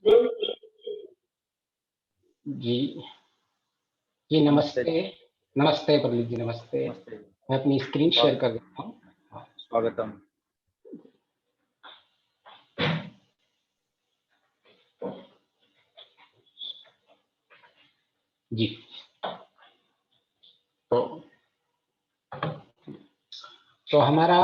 जी जी नमस्ते। नमस्ते। नमस्ते प्रदीप जी, नमस्ते। नमस्ते। मैं अपनी स्क्रीन शेयर कर देता हूँ। स्वागतम। जी तो हमारा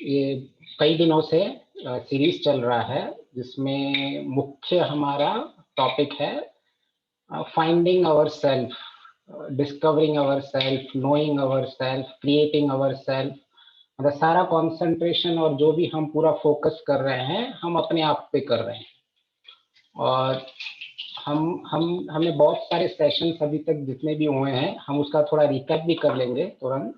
ये कई दिनों से सीरीज चल रहा है, जिसमें मुख्य हमारा टॉपिक है finding our self, discovering our self, knowing our self, creating our self. मतलब सारा कंसंट्रेशन और जो भी हम पूरा फोकस कर रहे हैं, हम अपने आप पे कर रहे हैं। और हमें बहुत सारे सेशंस अभी तक जितने भी हुए हैं, हम उसका थोड़ा रिकैप भी कर लेंगे तुरंत।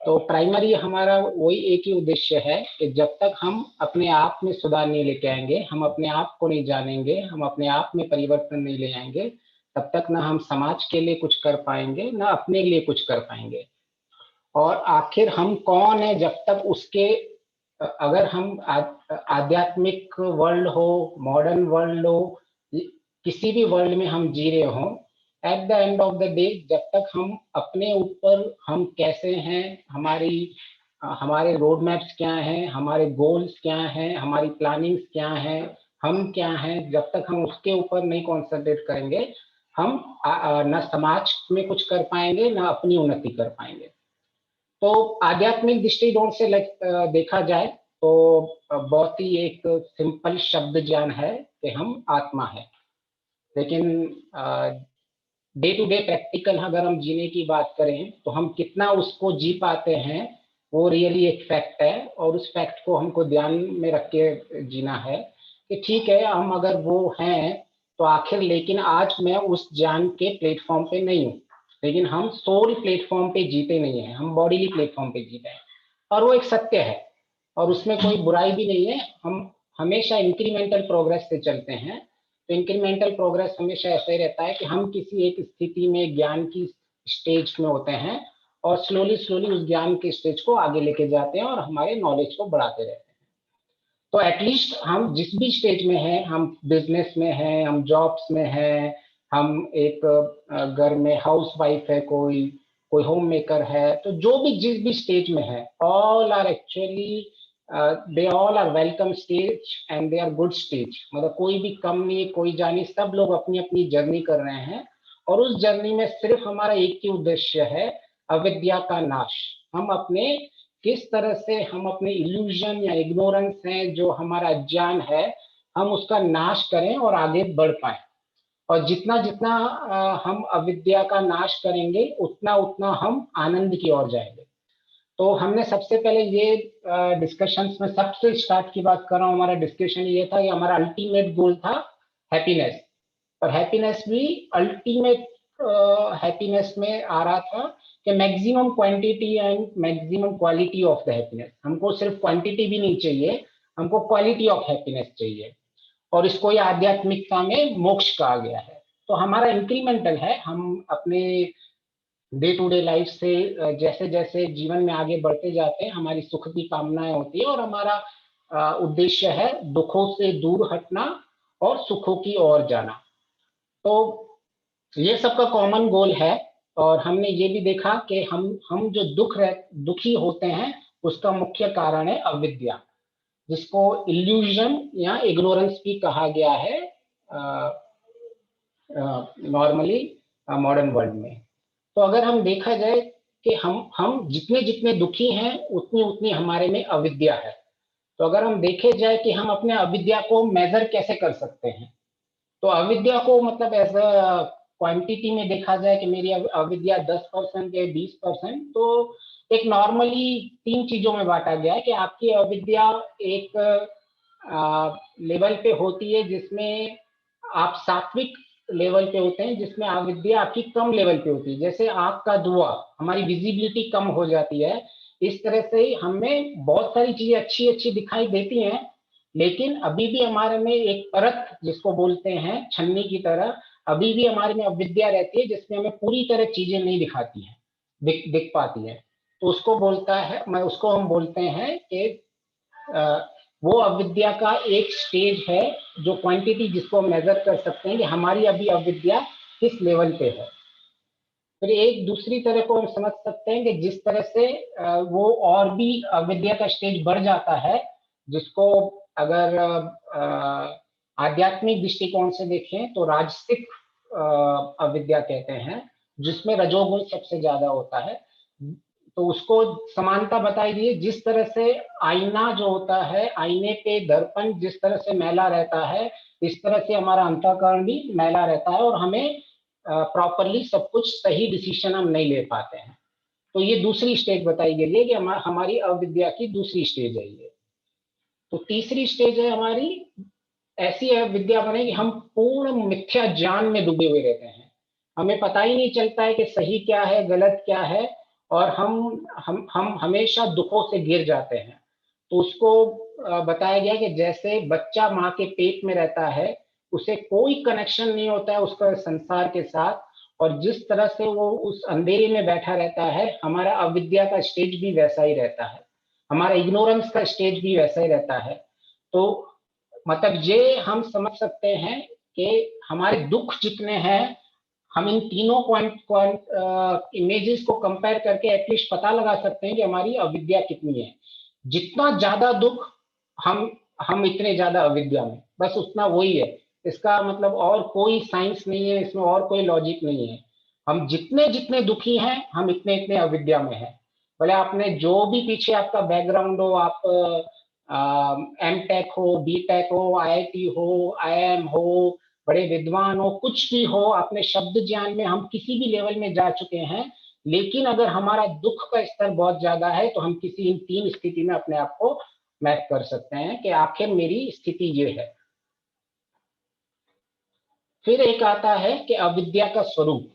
तो प्राइमरी हमारा वही एक ही उद्देश्य है कि जब तक हम अपने आप में सुधार नहीं लेके आएंगे, हम अपने आप को नहीं जानेंगे, हम अपने आप में परिवर्तन नहीं ले आएंगे, तब तक ना हम समाज के लिए कुछ कर पाएंगे, ना अपने लिए कुछ कर पाएंगे। और आखिर हम कौन है, जब तक उसके अगर हम आध्यात्मिक वर्ल्ड हो, मॉडर्न वर्ल्ड हो, किसी भी वर्ल्ड में हम जी रहे हों, eight the end of the day जब तक हम अपने ऊपर हम कैसे हैं, हमारे रोड मैप्स क्या हैं, हमारे गोल्स क्या हैं, हमारी प्लानिंग्स क्या हैं, हम क्या हैं, जब तक हम उसके ऊपर नहीं कॉन्सेंट्रेट करेंगे, हम न समाज में कुछ कर पाएंगे, न अपनी उन्नति कर पाएंगे। तो आध्यात्मिक दृष्टिकोण से देखा जाए तो बहुत ही एक सिंपल शब्द ज्ञान है कि हम आत्मा है। लेकिन डे टू डे प्रैक्टिकल अगर हम जीने की बात करें, तो हम कितना उसको जी पाते हैं, वो रियली एक फैक्ट है। और उस फैक्ट को हमको ध्यान में रख के जीना है कि ठीक है, हम अगर वो हैं तो आखिर, लेकिन आज मैं उस ज्ञान के प्लेटफॉर्म पे नहीं हूँ। लेकिन हम सोल प्लेटफॉर्म पे जीते नहीं है, हम बॉडीली प्लेटफॉर्म पे जीते हैं, और वो एक सत्य है, और उसमें कोई बुराई भी नहीं है। हम हमेशा इंक्रीमेंटल प्रोग्रेस से चलते हैं। तो इंक्रीमेंटल प्रोग्रेस हमेशा ऐसा ही रहता है कि हम किसी एक स्थिति में ज्ञान की स्टेज में होते हैं, और स्लोली स्लोली उस ज्ञान के स्टेज को आगे लेके जाते हैं और हमारे नॉलेज को बढ़ाते रहते हैं। तो एटलीस्ट हम जिस भी स्टेज में हैं, हम बिजनेस में हैं, हम जॉब्स में हैं, हम एक घर में हाउस वाइफ है, कोई कोई होम मेकर है, तो जो भी जिस भी स्टेज में है, all are actually they all are welcome stage and they are good stage. मतलब कोई भी कम नहीं, कोई जानी, सब लोग अपनी अपनी जर्नी कर रहे हैं। और उस जर्नी में सिर्फ हमारा एक ही उद्देश्य है, अविद्या का नाश। हम अपने किस तरह से हम अपने इल्यूजन या इग्नोरेंस है, जो हमारा अज्ञान है, हम उसका नाश करें और आगे बढ़ पाए। और जितना जितना हम अविद्या का नाश करेंगे, उतना उतना हम आनंद की ओर जाएंगे। तो हमने सबसे पहले ये डिस्कशंस में सबसे स्टार्ट की बात कर रहा हूँ, हमारा डिस्कशन ये था कि हमारा अल्टीमेट गोल था हैप्पीनेस। और हैप्पीनेस भी अल्टीमेट हैप्पीनेस में आ रहा था कि maximum quantity and maximum quality of the happiness. हमको सिर्फ क्वांटिटी भी नहीं चाहिए, हमको क्वालिटी ऑफ हैप्पीनेस चाहिए। और इसको ये आध्यात्मिकता में मोक्ष कहा गया है। तो हमारा इंक्रीमेंटल है, हम अपने डे टू डे लाइफ से जैसे जैसे जीवन में आगे बढ़ते जाते हैं, हमारी सुख की कामनाएं होती है, और हमारा उद्देश्य है दुखों से दूर हटना और सुखों की ओर जाना। तो ये सबका कॉमन गोल है। और हमने ये भी देखा कि हम जो दुखी होते हैं, उसका मुख्य कारण है अविद्या, जिसको इल्यूजन या इग्नोरेंस भी कहा गया है नॉर्मली मॉडर्न वर्ल्ड में। तो अगर हम देखा जाए कि हम जितने जितने दुखी हैं, उतनी उतनी हमारे में अविद्या है। तो अगर हम देखे जाए कि हम अपने अविद्या को मेजर कैसे कर सकते हैं, तो अविद्या को मतलब ऐसा क्वांटिटी में देखा जाए कि मेरी अविद्या 10% है, 20%, तो एक नॉर्मली तीन चीजों में बांटा गया है कि आपकी अविद्या एक लेवल पे होती है जिसमें आप सात्विक लेवल पे होते हैं, जिसमें अविद्या आपकी कम लेवल पे होती है। जैसे आग का धुआं, हमारी विजिबिलिटी कम हो जाती है, इस तरह से हमें बहुत सारी चीजें अच्छी अच्छी दिखाई देती हैं, लेकिन अभी भी हमारे में एक परत, जिसको बोलते हैं छन्नी की तरह, अभी भी हमारे में अविद्या रहती है, जिसमें हमें पूरी तरह चीजें नहीं दिखाती हैं, दिख पाती है। तो उसको बोलता है, मैं उसको हम बोलते हैं कि वो अविद्या का एक स्टेज है, जो क्वांटिटी जिसको मेजर कर सकते हैं कि हमारी अभी अविद्या किस लेवल पे है। फिर एक दूसरी तरह को हम समझ सकते हैं कि जिस तरह से वो और भी अविद्या का स्टेज बढ़ जाता है, जिसको अगर आध्यात्मिक दृष्टिकोण से देखें तो राजसिक अविद्या कहते हैं, जिसमें रजोगुण सबसे ज्यादा होता है। तो उसको समानता बताई गई है, जिस तरह से आईना जो होता है, आईने पे दर्पण जिस तरह से मैला रहता है, इस तरह से हमारा अंतःकरण भी मैला रहता है और हमें प्रॉपरली सब कुछ सही डिसीजन हम नहीं ले पाते हैं। तो ये दूसरी स्टेज बताई गई है कि हमारी अविद्या की दूसरी स्टेज है ये। तो तीसरी स्टेज है हमारी ऐसी अविद्या बने कि हम पूर्ण मिथ्या ज्ञान में डूबे हुए रहते हैं, हमें पता ही नहीं चलता है कि सही क्या है गलत क्या है, और हम हमेशा दुखों से घिर जाते हैं। तो उसको बताया गया कि जैसे बच्चा माँ के पेट में रहता है, उसे कोई कनेक्शन नहीं होता है उसका संसार के साथ, और जिस तरह से वो उस अंधेरे में बैठा रहता है, हमारा अविद्या का स्टेज भी वैसा ही रहता है, हमारा इग्नोरेंस का स्टेज भी वैसा ही रहता है। तो मतलब ये हम समझ सकते हैं कि हमारे दुख जितने हैं, हम इन तीनों इमेजेस को कंपेयर करके एटलीस्ट पता लगा सकते हैं कि हमारी अविद्या कितनी है। जितना ज्यादा दुख, हम हम इतने ज्यादा अविद्या में, बस उतना वही है। इसका मतलब और कोई साइंस नहीं है इसमें, और कोई लॉजिक नहीं है। हम जितने जितने दुखी हैं, हम इतने इतने अविद्या में हैं। भले आपने जो भी पीछे आपका बैकग्राउंड हो, आप एम टेक हो, बी टेक हो, आईआईटी हो, आईआईएम हो, बड़े विद्वान हो, कुछ भी हो, अपने शब्द ज्ञान में हम किसी भी लेवल में जा चुके हैं, लेकिन अगर हमारा दुख का स्तर बहुत ज्यादा है तो हम किसी इन तीन स्थिति में अपने आप को मैप कर सकते हैं कि आखिर मेरी स्थिति ये है। फिर एक आता है कि अविद्या का स्वरूप।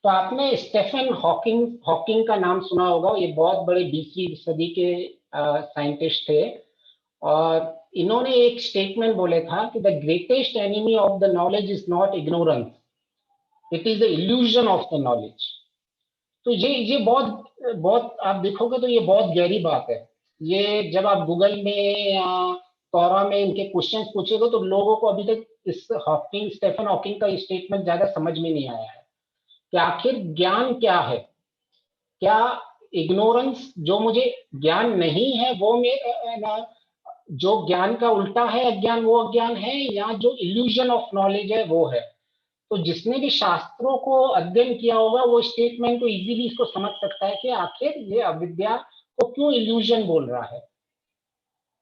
तो आपने स्टेफन हॉकिंग हॉकिंग का नाम सुना होगा, ये बहुत बड़े 20वीं सदी के साइंटिस्ट थे, और इन्होंने एक स्टेटमेंट बोले था कि the greatest enemy of the knowledge is not ignorance, it is the illusion of the knowledge. तो ये बहुत बहुत आप देखोगे तो ये बहुत गहरी बात है। ये जब आप गूगल में या कोरा में इनके क्वेश्चंस पूछेगा तो लोगों को अभी तक इस हॉकिंग स्टेफन हॉकिंग का स्टेटमेंट ज्यादा समझ में नहीं आया है कि आखिर ज्ञान क्या है। क्या इग्नोरेंस, जो मुझे ज्ञान नहीं है वो मेरा, जो ज्ञान का उल्टा है अज्ञान, वो अज्ञान है, या जो इल्यूजन ऑफ नॉलेज है वो है। तो जिसने भी शास्त्रों को अध्ययन किया होगा वो स्टेटमेंट को इजीली इसको समझ सकता है कि आखिर ये अविद्या को क्यों इल्यूजन बोल रहा है।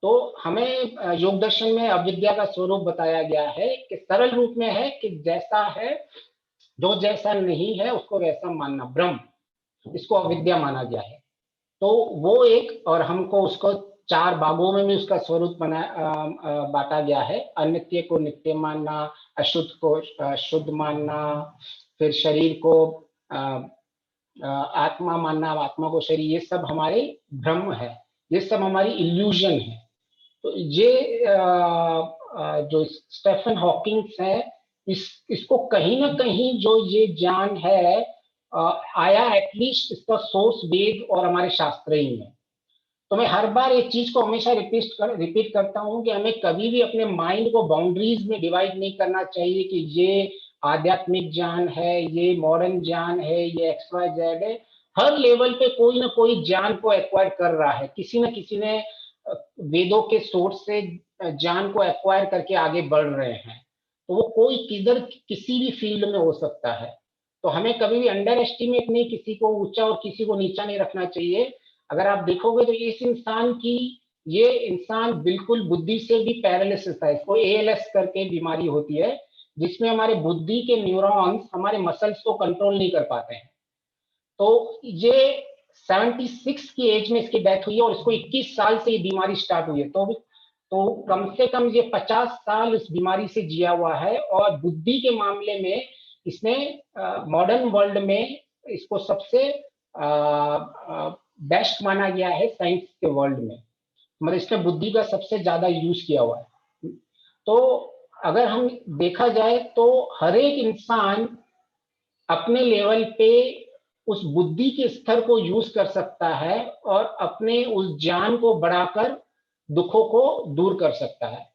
तो हमें योग दर्शन में अविद्या का स्वरूप बताया गया है कि सरल रूप में है कि जैसा है, जो जैसा नहीं है उसको वैसा मानना, ब्रह्म, इसको अविद्या माना गया है। तो वो एक, और हमको उसको चार भागों में भी उसका स्वरूप बना बांटा गया है। अनित्य को नित्य मानना, अशुद्ध को शुद्ध मानना, फिर शरीर को आत्मा मानना, आत्मा को शरीर, ये सब हमारे भ्रम है, ये सब हमारी इल्यूजन है। तो ये जो स्टेफन हॉकिंग है, इसको कहीं ना कहीं जो ये ज्ञान है आया एटलीस्ट इसका सोर्स वेद और हमारे शास्त्र ही में। तो मैं हर बार एक चीज को हमेशा रिपीट करता हूँ कि हमें कभी भी अपने माइंड को बाउंड्रीज में डिवाइड नहीं करना चाहिए कि ये आध्यात्मिक ज्ञान है, ये मॉडर्न ज्ञान है, ये एक्स वाई जेड है। हर लेवल पे कोई ना कोई ज्ञान को एक्वायर कर रहा है, किसी न किसी ने वेदों के सोर्स से ज्ञान को एक्वायर करके आगे बढ़ रहे हैं। तो वो कोई किधर किसी भी फील्ड में हो सकता है। तो हमें कभी भी अंडर एस्टिमेट नहीं, किसी को ऊंचा और किसी को नीचा नहीं रखना चाहिए। अगर आप देखोगे तो इस इंसान की, ये इंसान बिल्कुल बुद्धि से भी पैरालिसिस है, इसको एएलएस करके बीमारी होती है, जिसमें हमारे बुद्धि के न्यूरॉन्स हमारे मसल्स को कंट्रोल नहीं कर पाते हैं। तो ये 76 की एज में इसकी डेथ हुई है, और इसको 21 साल से ये बीमारी स्टार्ट हुई है। तो कम से कम ये 50 साल इस बीमारी से जिया हुआ है, और बुद्धि के मामले में इसने मॉडर्न वर्ल्ड में इसको सबसे बेस्ट माना गया है साइंस के वर्ल्ड में। मतलब इसने बुद्धि का सबसे ज्यादा यूज किया हुआ है। तो अगर हम देखा जाए तो हर एक इंसान अपने लेवल पे उस बुद्धि के स्तर को यूज कर सकता है और अपने उस ज्ञान को बढ़ाकर दुखों को दूर कर सकता है।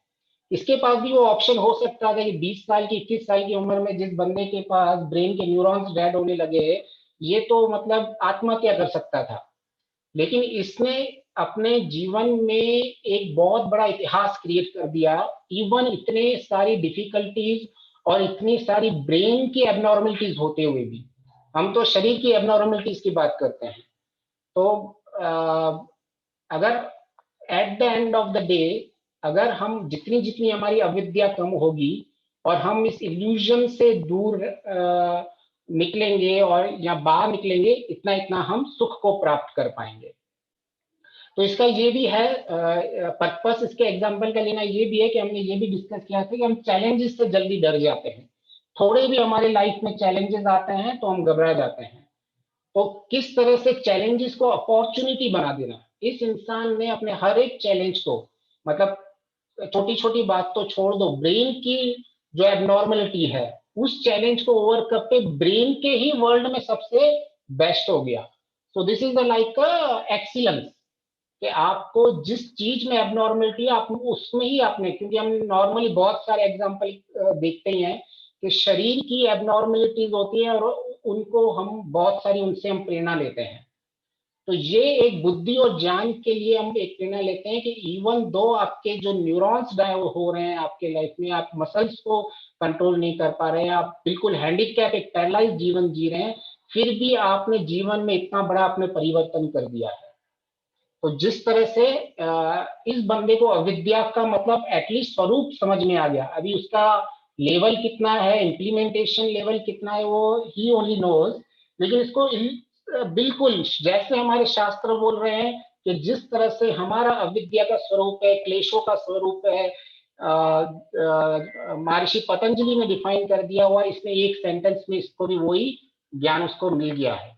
इसके पास भी वो ऑप्शन हो सकता था कि 20 साल की 21 साल की उम्र में जिस बंदे के पास ब्रेन के न्यूरॉन्स डेड होने लगे, ये तो मतलब आत्महत्या कर सकता था। लेकिन इसने अपने जीवन में एक बहुत बड़ा इतिहास क्रिएट कर दिया। इवन इतने सारी डिफिकल्टीज और इतनी सारी ब्रेन की एबनॉर्मलिटीज होते हुए भी, हम तो शरीर की एबनॉर्मलिटीज की बात करते हैं। तो अगर eight the end of the day, अगर हम जितनी जितनी हमारी अविद्या कम होगी और हम इस इल्यूजन से दूर निकलेंगे और या बाहर निकलेंगे, इतना इतना हम सुख को प्राप्त कर पाएंगे। तो इसका ये भी है पर्पस इसके एग्जाम्पल का लेना ये भी है कि हमने ये भी डिस्कस किया था कि हम चैलेंजेस से जल्दी डर जाते हैं। थोड़े भी हमारे लाइफ में चैलेंजेस आते हैं तो हम घबरा जाते हैं। तो किस तरह से चैलेंजेस को अपॉर्चुनिटी बना देना, इस इंसान ने अपने हर एक चैलेंज को, मतलब छोटी छोटी बात तो छोड़ दो, ब्रेन की जो एबनॉर्मलिटी है उस चैलेंज को ओवरकम पे ब्रेन के ही वर्ल्ड में सबसे बेस्ट हो गया। So this is the like excellence, कि आपको जिस चीज में एबनॉर्मलिटी है आप उसमें ही आपने, क्योंकि हम नॉर्मली बहुत सारे एग्जांपल देखते ही हैं कि शरीर की एबनॉर्मलिटीज होती है और उनको हम बहुत सारी उनसे हम प्रेरणा लेते हैं। तो ये एक बुद्धि और ज्ञान के लिए हम एक प्रेरणा लेते हैं कि इवन दो आपके जो न्यूरॉन्स डाय हो रहे हैं आपके लाइफ में, आप मसल्स को कंट्रोल नहीं कर पा रहे हैं, आप बिल्कुल हैंडीकैप एक पैरालाइज जीवन जी रहे हैं, फिर भी आपने जीवन में इतना बड़ा आपने परिवर्तन कर दिया है। तो जिस तरह से इस बंदे को अविद्या का मतलब एटलीस्ट स्वरूप समझ में आ गया, अभी उसका लेवल कितना है, इम्प्लीमेंटेशन लेवल कितना है, वो ही ओनली नोज। लेकिन इसको बिल्कुल जैसे हमारे शास्त्र बोल रहे हैं कि जिस तरह से हमारा अविद्या का स्वरूप है, क्लेशों का स्वरूप है, महर्षि पतंजलि ने डिफाइन कर दिया हुआ, इसने एक सेंटेंस में इसको भी वही ज्ञान उसको मिल गया है।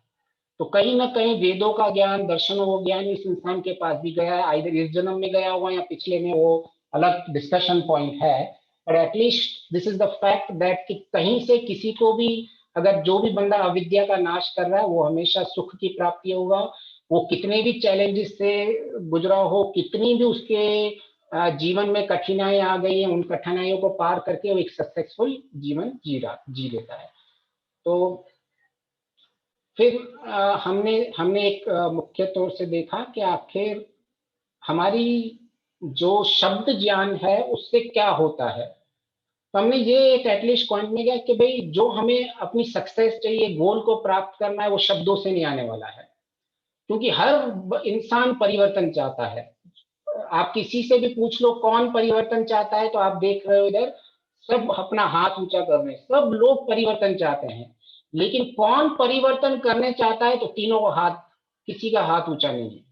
तो कहीं ना कहीं वेदों का ज्ञान, दर्शनों का ज्ञान इस इंसान के पास भी गया है, आइदर इस जन्म में गया हुआ या पिछले में, वो अलग डिस्कशन पॉइंट है। But at least this is the fact that कि कहीं से किसी को भी, अगर जो भी बंदा अविद्या का नाश कर रहा है वो हमेशा सुख की प्राप्ति होगा। वो कितने भी चैलेंजेस से गुजरा हो, कितनी भी उसके जीवन में कठिनाई आ गई है, उन कठिनाइयों को पार करके वो एक सक्सेसफुल जीवन जी लेता है। तो फिर हमने हमने एक मुख्य तौर से देखा कि आखिर हमारी जो शब्द ज्ञान है उससे क्या होता है। तो हमने ये एक एटलीस्ट पॉइंट में गया कि भाई जो हमें अपनी सक्सेस चाहिए, गोल को प्राप्त करना है, वो शब्दों से नहीं आने वाला है, क्योंकि हर इंसान परिवर्तन चाहता है। आप किसी से भी पूछ लो कौन परिवर्तन चाहता है, तो आप देख रहे हो इधर सब अपना हाथ ऊंचा कर रहे हैं, सब लोग परिवर्तन चाहते हैं। लेकिन कौन परिवर्तन करने चाहता है, तो तीनों को हाथ, किसी का हाथ ऊंचा नहीं है।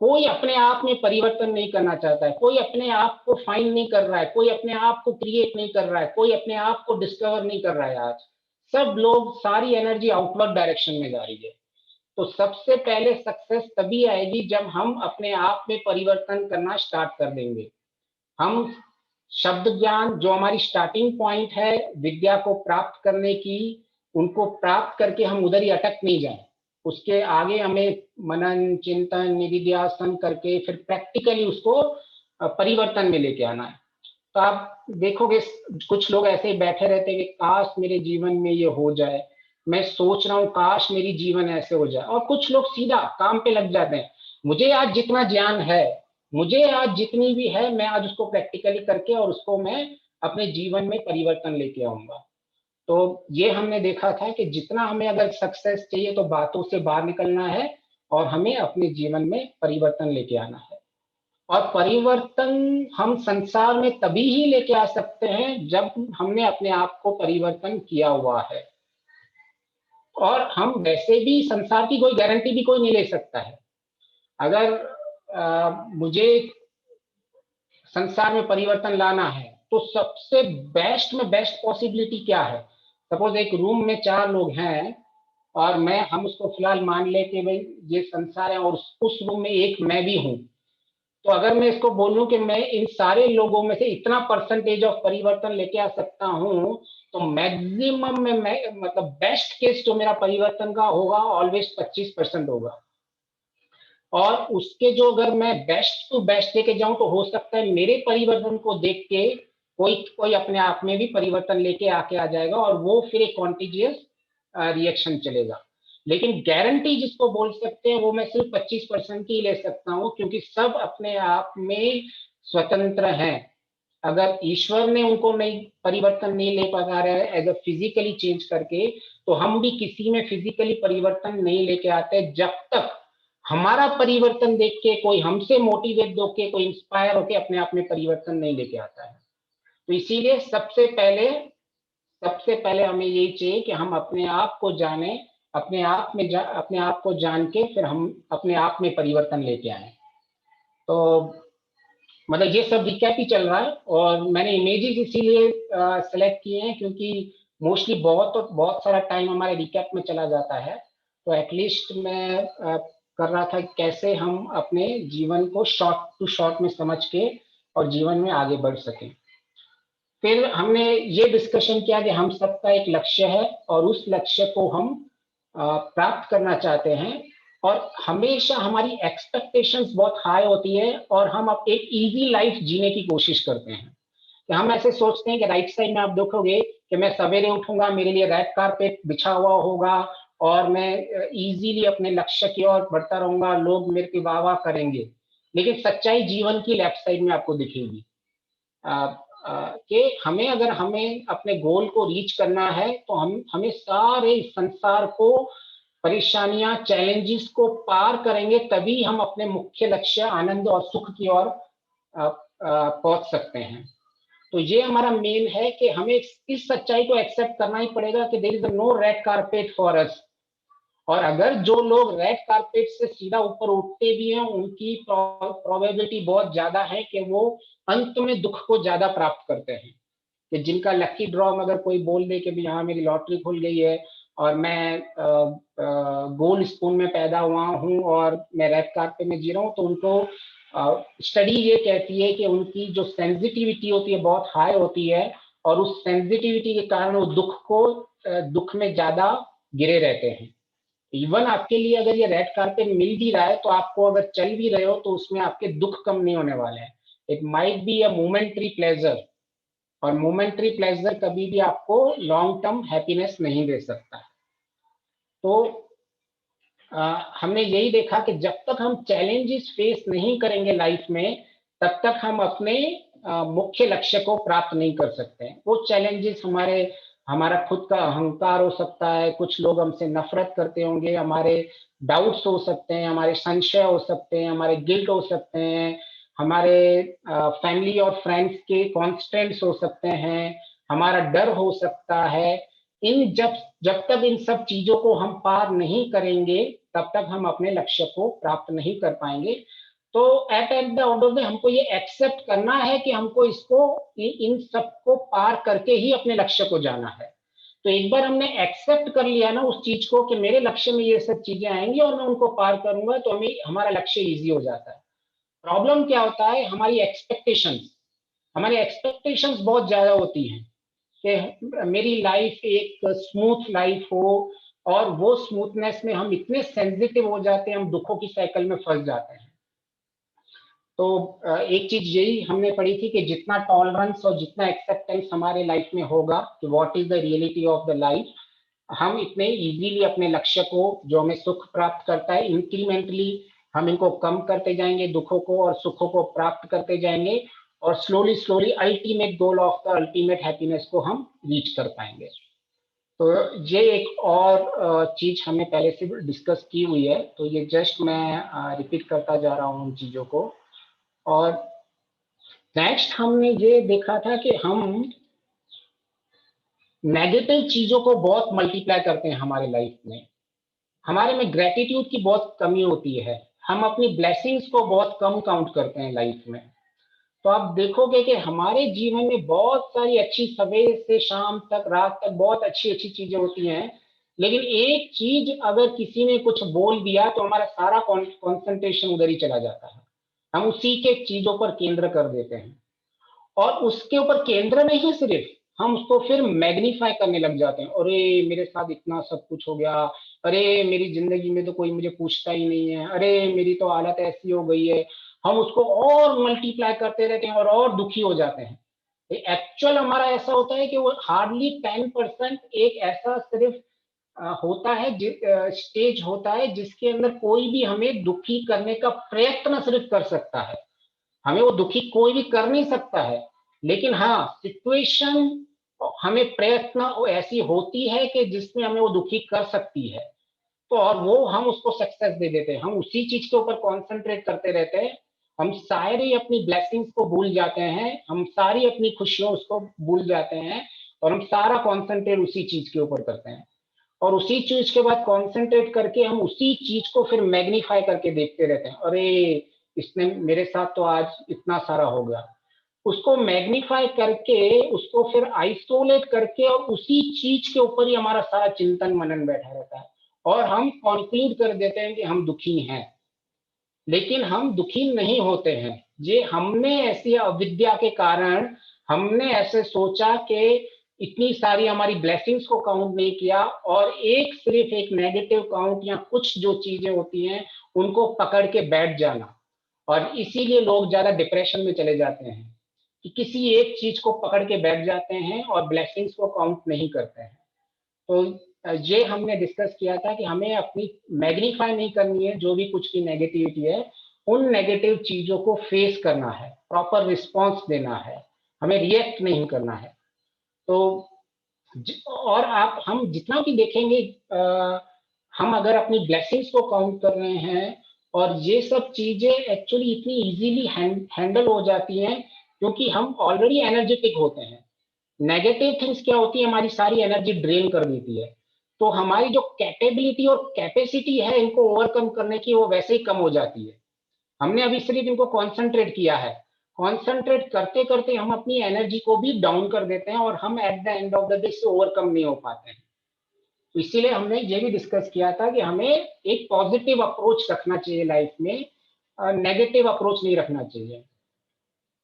कोई अपने आप में परिवर्तन नहीं करना चाहता है, कोई अपने आप को फाइंड नहीं कर रहा है, कोई अपने आप को क्रिएट नहीं कर रहा है, कोई अपने आप को डिस्कवर नहीं कर रहा है। आज सब लोग, सारी एनर्जी आउटवर्ड डायरेक्शन में जा रही है। तो सबसे पहले सक्सेस तभी आएगी जब हम अपने आप में परिवर्तन करना स्टार्ट कर देंगे। हम शब्द ज्ञान जो हमारी स्टार्टिंग पॉइंट है विद्या को प्राप्त करने की, उनको प्राप्त करके हम उधर ही अटक नहीं जाए, उसके आगे हमें मनन चिंतन निधिध्यासन करके फिर प्रैक्टिकली उसको परिवर्तन में लेके आना है। तो आप देखोगे कुछ लोग ऐसे ही बैठे रहते हैं कि काश मेरे जीवन में ये हो जाए, मैं सोच रहा हूँ काश मेरी जीवन ऐसे हो जाए। और कुछ लोग सीधा काम पे लग जाते हैं, मुझे आज जितना ज्ञान है, मुझे आज जितनी भी है, मैं आज उसको प्रैक्टिकली करके और उसको मैं अपने जीवन में परिवर्तन लेके आऊंगा। तो ये हमने देखा था कि जितना हमें अगर सक्सेस चाहिए तो बातों से बाहर निकलना है और हमें अपने जीवन में परिवर्तन लेके आना है। और परिवर्तन हम संसार में तभी ही लेके आ सकते हैं जब हमने अपने आप को परिवर्तन किया हुआ है। और हम वैसे भी संसार की कोई गारंटी भी कोई नहीं ले सकता है। अगर मुझे संसार में परिवर्तन लाना है तो सबसे बेस्ट में बेस्ट पॉसिबिलिटी क्या है। सपोज एक रूम में 4 लोग हैं और हम उसको फिलहाल मान ले कि भाई ये संसार है और उस रूम में एक मैं भी हूं। तो अगर मैं इसको बोलूं कि मैं इन सारे लोगों में से इतना परसेंटेज ऑफ परिवर्तन लेके आ सकता हूं, तो मैक्सिमम में मैं, मतलब बेस्ट केस जो मेरा परिवर्तन का होगा ऑलवेज 25% होगा। और उसके जो अगर मैं बेस्ट टू बेस्ट लेके जाऊं तो हो सकता है मेरे परिवर्तन को देख के कोई कोई अपने आप में भी परिवर्तन लेके आके आ जाएगा और वो फिर एक कॉन्टिजियस रिएक्शन चलेगा। लेकिन गारंटी जिसको बोल सकते हैं वो मैं सिर्फ 25% की ले सकता हूँ, क्योंकि सब अपने आप में स्वतंत्र हैं। अगर ईश्वर ने उनको नहीं परिवर्तन नहीं ले पा रहा है एज अ फिजिकली चेंज करके, तो हम भी किसी में फिजिकली परिवर्तन नहीं लेके आते जब तक हमारा परिवर्तन देख के कोई हमसे मोटिवेट होके कोई इंस्पायर होके अपने आप में परिवर्तन नहीं लेके आता है। तो इसीलिए सबसे पहले हमें यही चाहिए कि हम अपने आप को जाने, अपने आप को जान के फिर हम अपने आप में परिवर्तन लेके आए। तो मतलब ये सब रिकैप ही चल रहा है और मैंने इमेजेस इसीलिए सेलेक्ट किए हैं क्योंकि मोस्टली बहुत सारा टाइम हमारे रिकैप में चला जाता है। तो एटलीस्ट मैं कर रहा था कैसे हम अपने जीवन को शॉर्ट टू शॉर्ट में समझ के और जीवन में आगे बढ़ सकें। फिर हमने ये डिस्कशन किया कि हम सबका एक लक्ष्य है और उस लक्ष्य को हम प्राप्त करना चाहते हैं और हमेशा हमारी एक्सपेक्टेशंस बहुत हाई होती है और हम अब एक इजी लाइफ जीने की कोशिश करते हैं। कि हम ऐसे सोचते हैं कि राइट साइड में आप देखोगे कि मैं सवेरे उठूंगा, मेरे लिए रेड कारपेट बिछा हुआ होगा और मैं इजीली अपने लक्ष्य की ओर बढ़ता रहूंगा, लोग मेरे की वाह वाह करेंगे। लेकिन सच्चाई जीवन की लेफ्ट साइड में आपको दिखेगी कि हमें अपने गोल को रीच करना है तो हमें सारे संसार को परेशानियां चैलेंजेस को पार करेंगे, तभी हम अपने मुख्य लक्ष्य आनंद और सुख की ओर पहुंच सकते हैं। तो ये हमारा मेन है कि हमें इस सच्चाई को एक्सेप्ट करना ही पड़ेगा कि there is no red carpet for us. और अगर जो लोग रेड कारपेट से सीधा ऊपर उठते भी हैं उनकी प्रोबेबिलिटी बहुत ज्यादा है कि वो अंत में दुख को ज्यादा प्राप्त करते हैं। कि जिनका लकी ड्रॉ में अगर कोई बोल दे कि यहाँ मेरी लॉटरी खुल गई है और मैं गोल्ड स्पून में पैदा हुआ हूँ और मैं रेड कार्पेट में जी रहा हूँ, तो उनको स्टडी ये कहती है कि उनकी जो सेंसिटिविटी होती है बहुत हाई होती है और उस सेंसिटिविटी के कारण वो दुख में ज्यादा गिरे रहते हैं। इवन आपके लिए अगर ये रेड कार्पेट मिल भी रहा है तो आपको अगर चल भी रहे हो तो उसमें आपके दुख कम नहीं होने वाले हैं। It might be a momentary pleasure और मोमेंट्री प्लेजर कभी भी आपको लॉन्ग टर्म हैप्पीनेस नहीं दे सकता। तो हमने यही देखा कि जब तक हम चैलेंजेस फेस नहीं करेंगे लाइफ में तब तक हम अपने मुख्य लक्ष्य को प्राप्त नहीं कर सकते हैं। वो चैलेंजेस हमारा खुद का अहंकार हो सकता है, कुछ लोग हमसे नफरत करते होंगे, हमारे डाउट्स हो सकते हैं, हमारे संशय हो सकते हैं, हमारे गिल्ट हो सकते हैं, हमारे फैमिली और फ्रेंड्स के कॉन्स्टेंट्स हो सकते हैं, हमारा डर हो सकता है। जब तक इन सब चीजों को हम पार नहीं करेंगे तब तक हम अपने लक्ष्य को प्राप्त नहीं कर पाएंगे। तो at the end of the हमको ये एक्सेप्ट करना है कि हमको इन सब को पार करके ही अपने लक्ष्य को जाना है। तो एक बार हमने एक्सेप्ट कर लिया ना उस चीज को कि मेरे लक्ष्य में ये सब चीजें आएंगी और मैं उनको पार करूंगा, तो हमारा लक्ष्य इजी हो जाता है। प्रॉब्लम क्या होता है, हमारी एक्सपेक्टेशंस बहुत ज्यादा होती हैं कि मेरी लाइफ एक स्मूथ लाइफ हो और वो स्मूथनेस में हम इतने सेंसिटिव हो जाते हैं, हम दुखों की साइकिल में फंस जाते हैं। तो एक चीज यही हमने पढ़ी थी कि जितना टॉलरेंस और जितना एक्सेप्टेंस हमारे लाइफ में होगा कि what is the reality of the life, हम इतने इजीली अपने लक्ष्य को जो हमें सुख प्राप्त करता है इंक्रीमेंटली हम इनको कम करते जाएंगे, दुखों को और सुखों को प्राप्त करते जाएंगे और slowly ultimate goal of the ultimate happiness को हम रीच कर पाएंगे। तो ये एक और चीज हमने पहले से डिस्कस की हुई है, तो ये जस्ट मैं रिपीट करता जा रहा हूँ उन चीजों को। और नेक्स्ट हमने ये देखा था कि हम नेगेटिव चीजों को बहुत मल्टीप्लाई करते हैं हमारे लाइफ में। हमारे में ग्रेटिट्यूड की बहुत कमी होती है, हम अपनी ब्लेसिंग्स को बहुत कम काउंट करते हैं लाइफ में। तो आप देखोगे कि हमारे जीवन में बहुत सारी अच्छी, सवेरे से शाम तक, रात तक बहुत अच्छी अच्छी चीजें होती हैं, लेकिन एक चीज अगर किसी ने कुछ बोल दिया तो हमारा सारा कॉन्सेंट्रेशन उधर ही चला जाता है, हम उसी के चीजों पर केंद्र कर देते हैं। और उसके ऊपर केंद्र नहीं सिर्फ, हम उसको फिर मैग्नीफाई करने लग जाते हैं। अरे मेरे साथ इतना सब कुछ हो गया, अरे मेरी जिंदगी में तो कोई मुझे पूछता ही नहीं है, अरे मेरी तो हालत ऐसी हो गई है। हम उसको और मल्टीप्लाई करते रहते हैं और दुखी हो जाते हैं। एक्चुअल हमारा ऐसा होता है कि वो हार्डली 10% एक ऐसा सिर्फ होता है, स्टेज होता है जिसके अंदर कोई भी हमें दुखी करने का प्रयत्न सिर्फ कर सकता है। हमें वो दुखी कोई भी कर नहीं सकता है, लेकिन हाँ सिचुएशन हमें प्रयत्न ऐसी होती है कि जिसमें हमें वो दुखी कर सकती है। तो और वो हम उसको सक्सेस दे देते हैं, हम उसी चीज के ऊपर कॉन्सेंट्रेट करते रहते हैं। हम सारी अपनी ब्लेसिंग्स को भूल जाते हैं, हम सारी अपनी खुशियों उसको भूल जाते हैं, और हम सारा कॉन्सेंट्रेट उसी चीज के ऊपर करते हैं। और उसी चीज के बाद कॉन्सेंट्रेट करके हम उसी चीज को फिर मैग्नीफाई करके देखते रहते हैं। अरे इसने मेरे साथ तो आज इतना सारा हो गया। उसको मैग्नीफाई करके उसको फिर आइसोलेट करके और उसी चीज के ऊपर ही हमारा सारा चिंतन मनन बैठा रहता है, और हम कंक्लूड कर देते हैं कि हम दुखी हैं। लेकिन हम दुखी नहीं होते हैं। ये हमने ऐसी अविद्या के कारण हमने ऐसे सोचा कि इतनी सारी हमारी ब्लेसिंग्स को काउंट नहीं किया, और एक सिर्फ एक नेगेटिव काउंट या कुछ जो चीजें होती हैं उनको पकड़ के बैठ जाना। और इसीलिए लोग ज्यादा डिप्रेशन में चले जाते हैं कि किसी एक चीज को पकड़ के बैठ जाते हैं और ब्लेसिंग्स को काउंट नहीं करते हैं। तो ये हमने डिस्कस किया था कि हमें अपनी मैग्नीफाई नहीं करनी है, जो भी कुछ की नेगेटिविटी है उन नेगेटिव चीजों को फेस करना है, प्रॉपर रिस्पॉन्स देना है, हमें रिएक्ट नहीं करना है। तो और आप हम जितना भी देखेंगे, हम अगर अपनी ब्लेसिंग्स को काउंट कर रहे हैं और ये सब चीजें एक्चुअली इतनी इजीली हैंडल हो जाती हैं, क्योंकि हम ऑलरेडी एनर्जेटिक होते हैं। नेगेटिव थिंग्स क्या होती है, हमारी सारी एनर्जी ड्रेन कर देती है। तो हमारी जो कैपेबिलिटी और कैपेसिटी है इनको ओवरकम करने की, वो वैसे ही कम हो जाती है। हमने अभी सिर्फ इनको कॉन्सेंट्रेट किया है, कॉन्सेंट्रेट करते करते हम अपनी एनर्जी को भी डाउन कर देते हैं, और हम eight the end of the day से ओवरकम नहीं हो पाते हैं। तो इसीलिए हमने ये भी डिस्कस किया था कि हमें एक पॉजिटिव अप्रोच रखना चाहिए लाइफ में, नेगेटिव अप्रोच नहीं रखना चाहिए।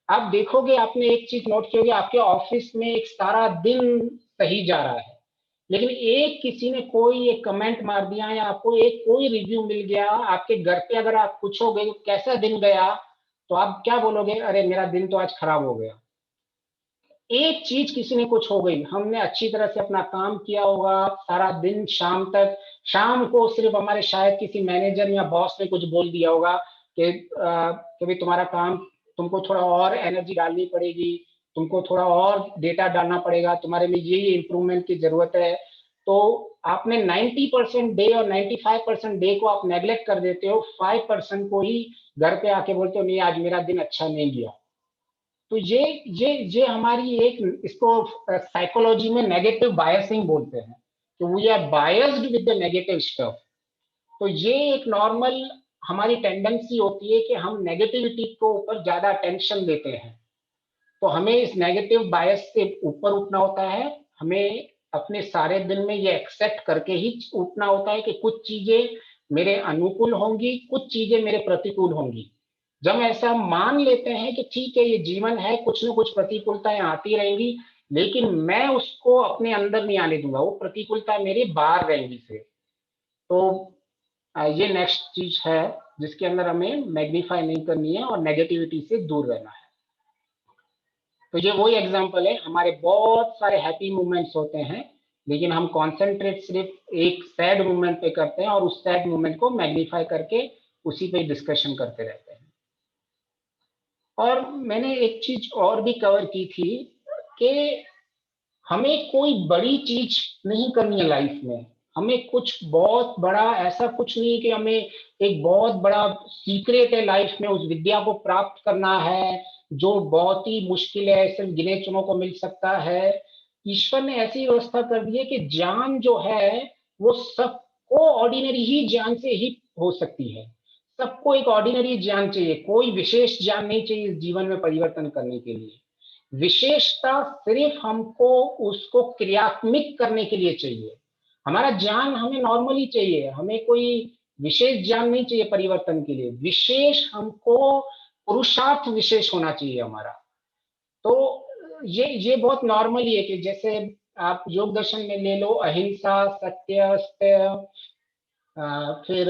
आप देखोगे, आपने एक चीज नोट की होगी, आपके ऑफिस में एक सारा दिन सही जा रहा है, लेकिन एक किसी ने कोई एक कमेंट मार दिया या आपको एक कोई रिव्यू मिल गया, आपके घर पे अगर आप पूछोगे कैसा दिन गया, तो आप क्या बोलोगे? अरे मेरा दिन तो आज खराब हो गया। एक चीज किसी ने कुछ हो गई, हमने अच्छी तरह से अपना काम किया होगा सारा दिन, शाम तक, शाम को सिर्फ हमारे शायद किसी मैनेजर या बॉस ने कुछ बोल दिया होगा कि भाई तुम्हारा काम, तुमको थोड़ा और एनर्जी डालनी पड़ेगी, तुमको थोड़ा और डेटा डालना पड़ेगा, तुम्हारे में ये इम्प्रूवमेंट की जरूरत है। तो आपने 90% डे और 95% डे को आप नेग्लेक्ट कर देते हो, 5% को ही घर पे आके बोलते हो नहीं आज मेरा दिन अच्छा नहीं गया। तो ये हमारी एक, इसको साइकोलॉजी में नेगेटिव बायसिंग बोलते हैं, तो we are biased with the negative stuff. तो ये एक नॉर्मल हमारी टेंडेंसी होती है कि हम नेगेटिविटी को ऊपर ज्यादा अटेंशन देते हैं। तो हमें इस नेगेटिव बायस से ऊपर उठना होता है। हमें अपने सारे दिन में ये एक्सेप्ट करके ही उठना होता है कि कुछ चीजें मेरे अनुकूल होंगी, कुछ चीजें मेरे प्रतिकूल होंगी। जब हम ऐसा मान लेते हैं कि ठीक है ये जीवन है, कुछ ना कुछ प्रतिकूलताएं आती रहेंगी, लेकिन मैं उसको अपने अंदर नहीं आने दूंगा, वो प्रतिकूलता मेरे बाहर रहेंगी से। तो ये नेक्स्ट चीज है जिसके अंदर हमें मैग्नीफाई नहीं करनी है और नेगेटिविटी से दूर रहना है। तो ये वही एग्जांपल है, हमारे बहुत सारे हैप्पी मोमेंट्स होते हैं, लेकिन हम कंसंट्रेट सिर्फ एक सैड मोमेंट पे करते हैं और उस सैड मोमेंट को मैग्नीफाई करके उसी पे डिस्कशन करते रहते हैं। और मैंने एक चीज और भी कवर की थी कि हमें कोई बड़ी चीज नहीं करनी है लाइफ में। हमें कुछ बहुत बड़ा ऐसा कुछ नहीं कि हमें एक बहुत बड़ा सीक्रेट है लाइफ में, उस विद्या को प्राप्त करना है जो बहुत ही मुश्किल है, सिर्फ गिने चुनों को मिल सकता है। ईश्वर ने ऐसी व्यवस्था कर दी है कि ज्ञान जो है वो सबको ऑर्डिनरी ही ज्ञान से ही हो सकती है। सबको एक ऑर्डिनरी ज्ञान चाहिए, कोई विशेष ज्ञान नहीं चाहिए इस जीवन में परिवर्तन करने के लिए। विशेषता सिर्फ हमको उसको क्रियात्मक करने के लिए चाहिए। हमारा ज्ञान हमें नॉर्मली चाहिए, हमें कोई विशेष ज्ञान नहीं चाहिए परिवर्तन के लिए। विशेष हमको पुरुषार्थ विशेष होना चाहिए हमारा। तो ये बहुत नॉर्मली है कि जैसे आप योग दर्शन में ले लो, अहिंसा, सत्य, अस्तेय, फिर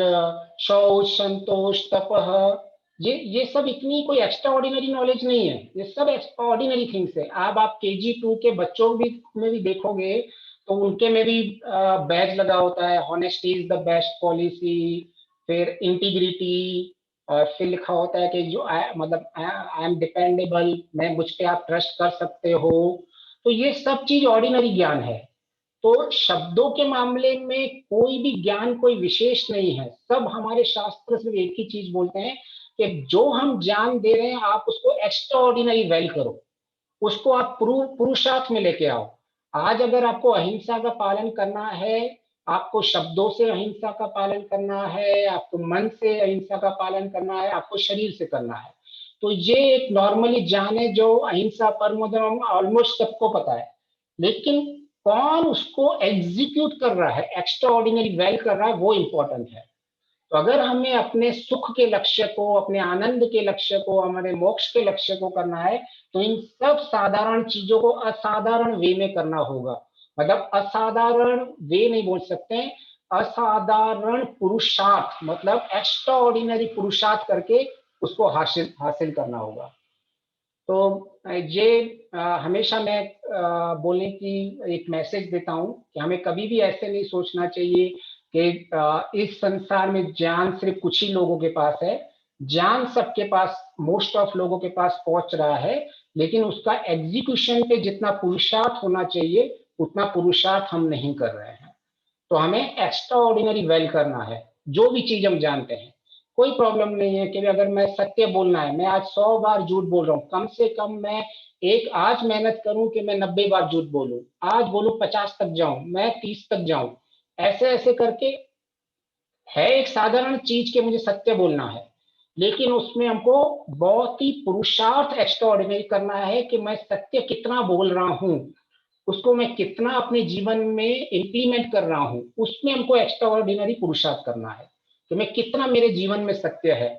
शौच, संतोष, तपह, ये सब इतनी कोई एक्स्ट्रा ऑर्डिनरी नॉलेज नहीं है, ये सब एक्स्ट्रा ऑर्डिनरी थिंग्स है। आप KG 2 के बच्चों भी में भी देखोगे तो उनके में भी बैज लगा होता है, honesty is the best policy, फिर इंटीग्रिटी, और फिर लिखा होता है कि जो मतलब आई एम डिपेंडेबल, मैं मुझ पे आप ट्रस्ट कर सकते हो। तो ये सब चीज ऑर्डिनरी ज्ञान है। तो शब्दों के मामले में कोई भी ज्ञान कोई विशेष नहीं है, सब हमारे शास्त्र सिर्फ एक ही चीज बोलते हैं कि जो हम ज्ञान दे रहे हैं आप उसको एक्स्ट्रा ऑर्डिनरी वेल करो, उसको आप पुरुषार्थ में लेके आओ। आज अगर आपको अहिंसा का पालन करना है, आपको शब्दों से अहिंसा का पालन करना है, आपको मन से अहिंसा का पालन करना है, आपको शरीर से करना है, तो ये एक नॉर्मली ज्ञान है जो अहिंसा परमो धर्म ऑलमोस्ट सबको पता है। लेकिन कौन उसको एग्जीक्यूट कर रहा है, एक्स्ट्रा ऑर्डिनरी वेल कर रहा है, वो इंपॉर्टेंट है। तो अगर हमें अपने सुख के लक्ष्य को, अपने आनंद के लक्ष्य को, हमारे मोक्ष के लक्ष्य को करना है, तो इन सब साधारण चीजों को असाधारण वे में करना होगा। मतलब असाधारण वे नहीं बोल सकते, असाधारण पुरुषार्थ, मतलब एक्स्ट्रा ऑर्डिनरी पुरुषार्थ करके उसको हासिल हासिल करना होगा। तो ये हमेशा मैं बोलने की एक मैसेज देता हूँ कि हमें कभी भी ऐसे नहीं सोचना चाहिए कि इस संसार में ज्ञान सिर्फ कुछ ही लोगों के पास है। ज्ञान सबके पास, मोस्ट ऑफ लोगों के पास पहुंच रहा है, लेकिन उसका एग्जीक्यूशन पे जितना पुरुषार्थ होना चाहिए उतना पुरुषार्थ हम नहीं कर रहे हैं। तो हमें एक्स्ट्रा ऑर्डिनरी वेल करना है जो भी चीज हम जानते हैं। कोई प्रॉब्लम नहीं है कि अगर मैं सत्य बोलना है, मैं आज 100 बार झूठ बोल रहा हूँ, कम से कम मैं एक आज मेहनत करूं कि मैं 90 बार झूठ बोलूं, आज बोलूं 50 तक जाऊं, मैं 30 तक जाऊं, ऐसे ऐसे करके। है एक साधारण चीज के मुझे सत्य बोलना है, लेकिन उसमें हमको बहुत ही पुरुषार्थ एक्स्ट्रा ऑर्डिनरी करना है कि मैं सत्य कितना बोल रहा हूँ, उसको मैं कितना अपने जीवन में इंप्लीमेंट कर रहा हूँ, उसमें हमको एक्स्ट्रा ऑर्डिनरी पुरुषार्थ करना है कि मैं कितना मेरे जीवन में सत्य है।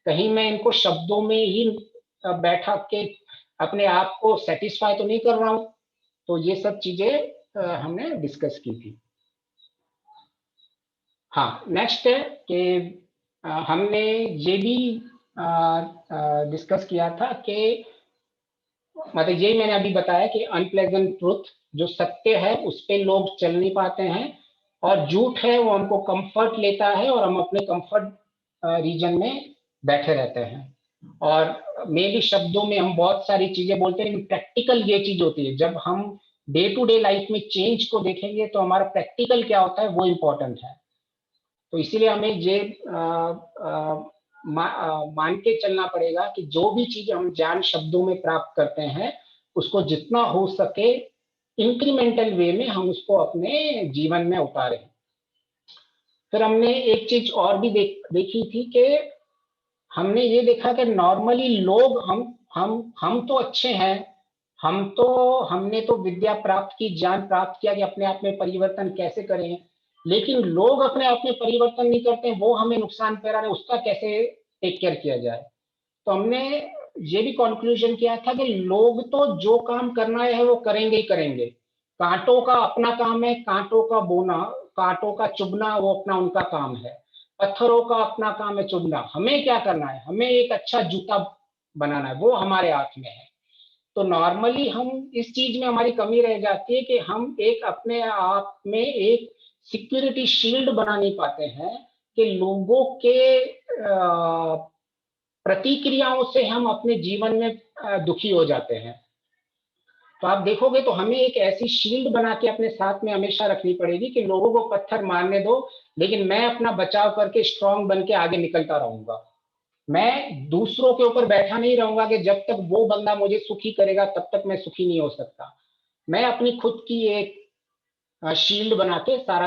कहीं मैं इनको शब्दों में ही बैठा के अपने आप को सेटिस्फाई तो नहीं कर रहा हूँ। तो ये सब चीजें हमने डिस्कस की थी। हाँ, नेक्स्ट है कि हमने ये भी डिस्कस किया था कि मतलब यही मैंने अभी बताया कि अनप्लेजेंट ट्रुथ, जो सत्य है उस पर लोग चल नहीं पाते हैं, और झूठ है वो हमको कंफर्ट लेता है और हम अपने कंफर्ट रीजन में बैठे रहते हैं। और मेरी शब्दों में हम बहुत सारी चीजें बोलते हैं, लेकिन प्रैक्टिकल ये चीज होती है, जब हम डे टू डे लाइफ में चेंज को देखेंगे तो हमारा प्रैक्टिकल क्या होता है वो इम्पोर्टेंट है। तो इसीलिए हमें ये मान के चलना पड़ेगा कि जो भी चीज हम ज्ञान शब्दों में प्राप्त करते हैं उसको जितना हो सके इंक्रीमेंटल वे में हम उसको अपने जीवन में उतारें। फिर हमने एक चीज और भी देखी थी कि हमने ये देखा कि नॉर्मली लोग, हम तो अच्छे हैं, हमने तो विद्या प्राप्त की, ज्ञान प्राप्त किया कि अपने आप में परिवर्तन कैसे करें, लेकिन लोग अपने आप में परिवर्तन नहीं करते, वो हमें नुकसान पहुंचा रहे हैं, उसका कैसे टेक केयर किया जाए। तो हमने ये भी कंक्लूजन किया था कि लोग तो जो काम करना है वो करेंगे ही करेंगे। कांटों का अपना काम है, कांटों का बोना, कांटों का चुभना वो अपना उनका काम है, पत्थरों का अपना काम है चुभना। हमें क्या करना है, हमें एक अच्छा जूता बनाना है, वो हमारे हाथ में है। तो नॉर्मली हम इस चीज में हमारी कमी रह जाती है कि हम एक अपने आप में एक सिक्योरिटी शील्ड बना नहीं पाते हैं कि लोगों के प्रतिक्रियाओं से हम अपने जीवन में दुखी हो जाते हैं। तो आप देखोगे तो हमें एक ऐसी शील्ड बना के अपने साथ में हमेशा रखनी पड़ेगी कि लोगों को पत्थर मारने दो, लेकिन मैं अपना बचाव करके स्ट्रांग बन के आगे निकलता रहूंगा। मैं दूसरों के ऊपर बैठा नहीं रहूंगा कि जब तक वो बंदा मुझे सुखी करेगा तब तक मैं सुखी नहीं हो सकता। मैं अपनी खुद की एक शील्ड बना के सारा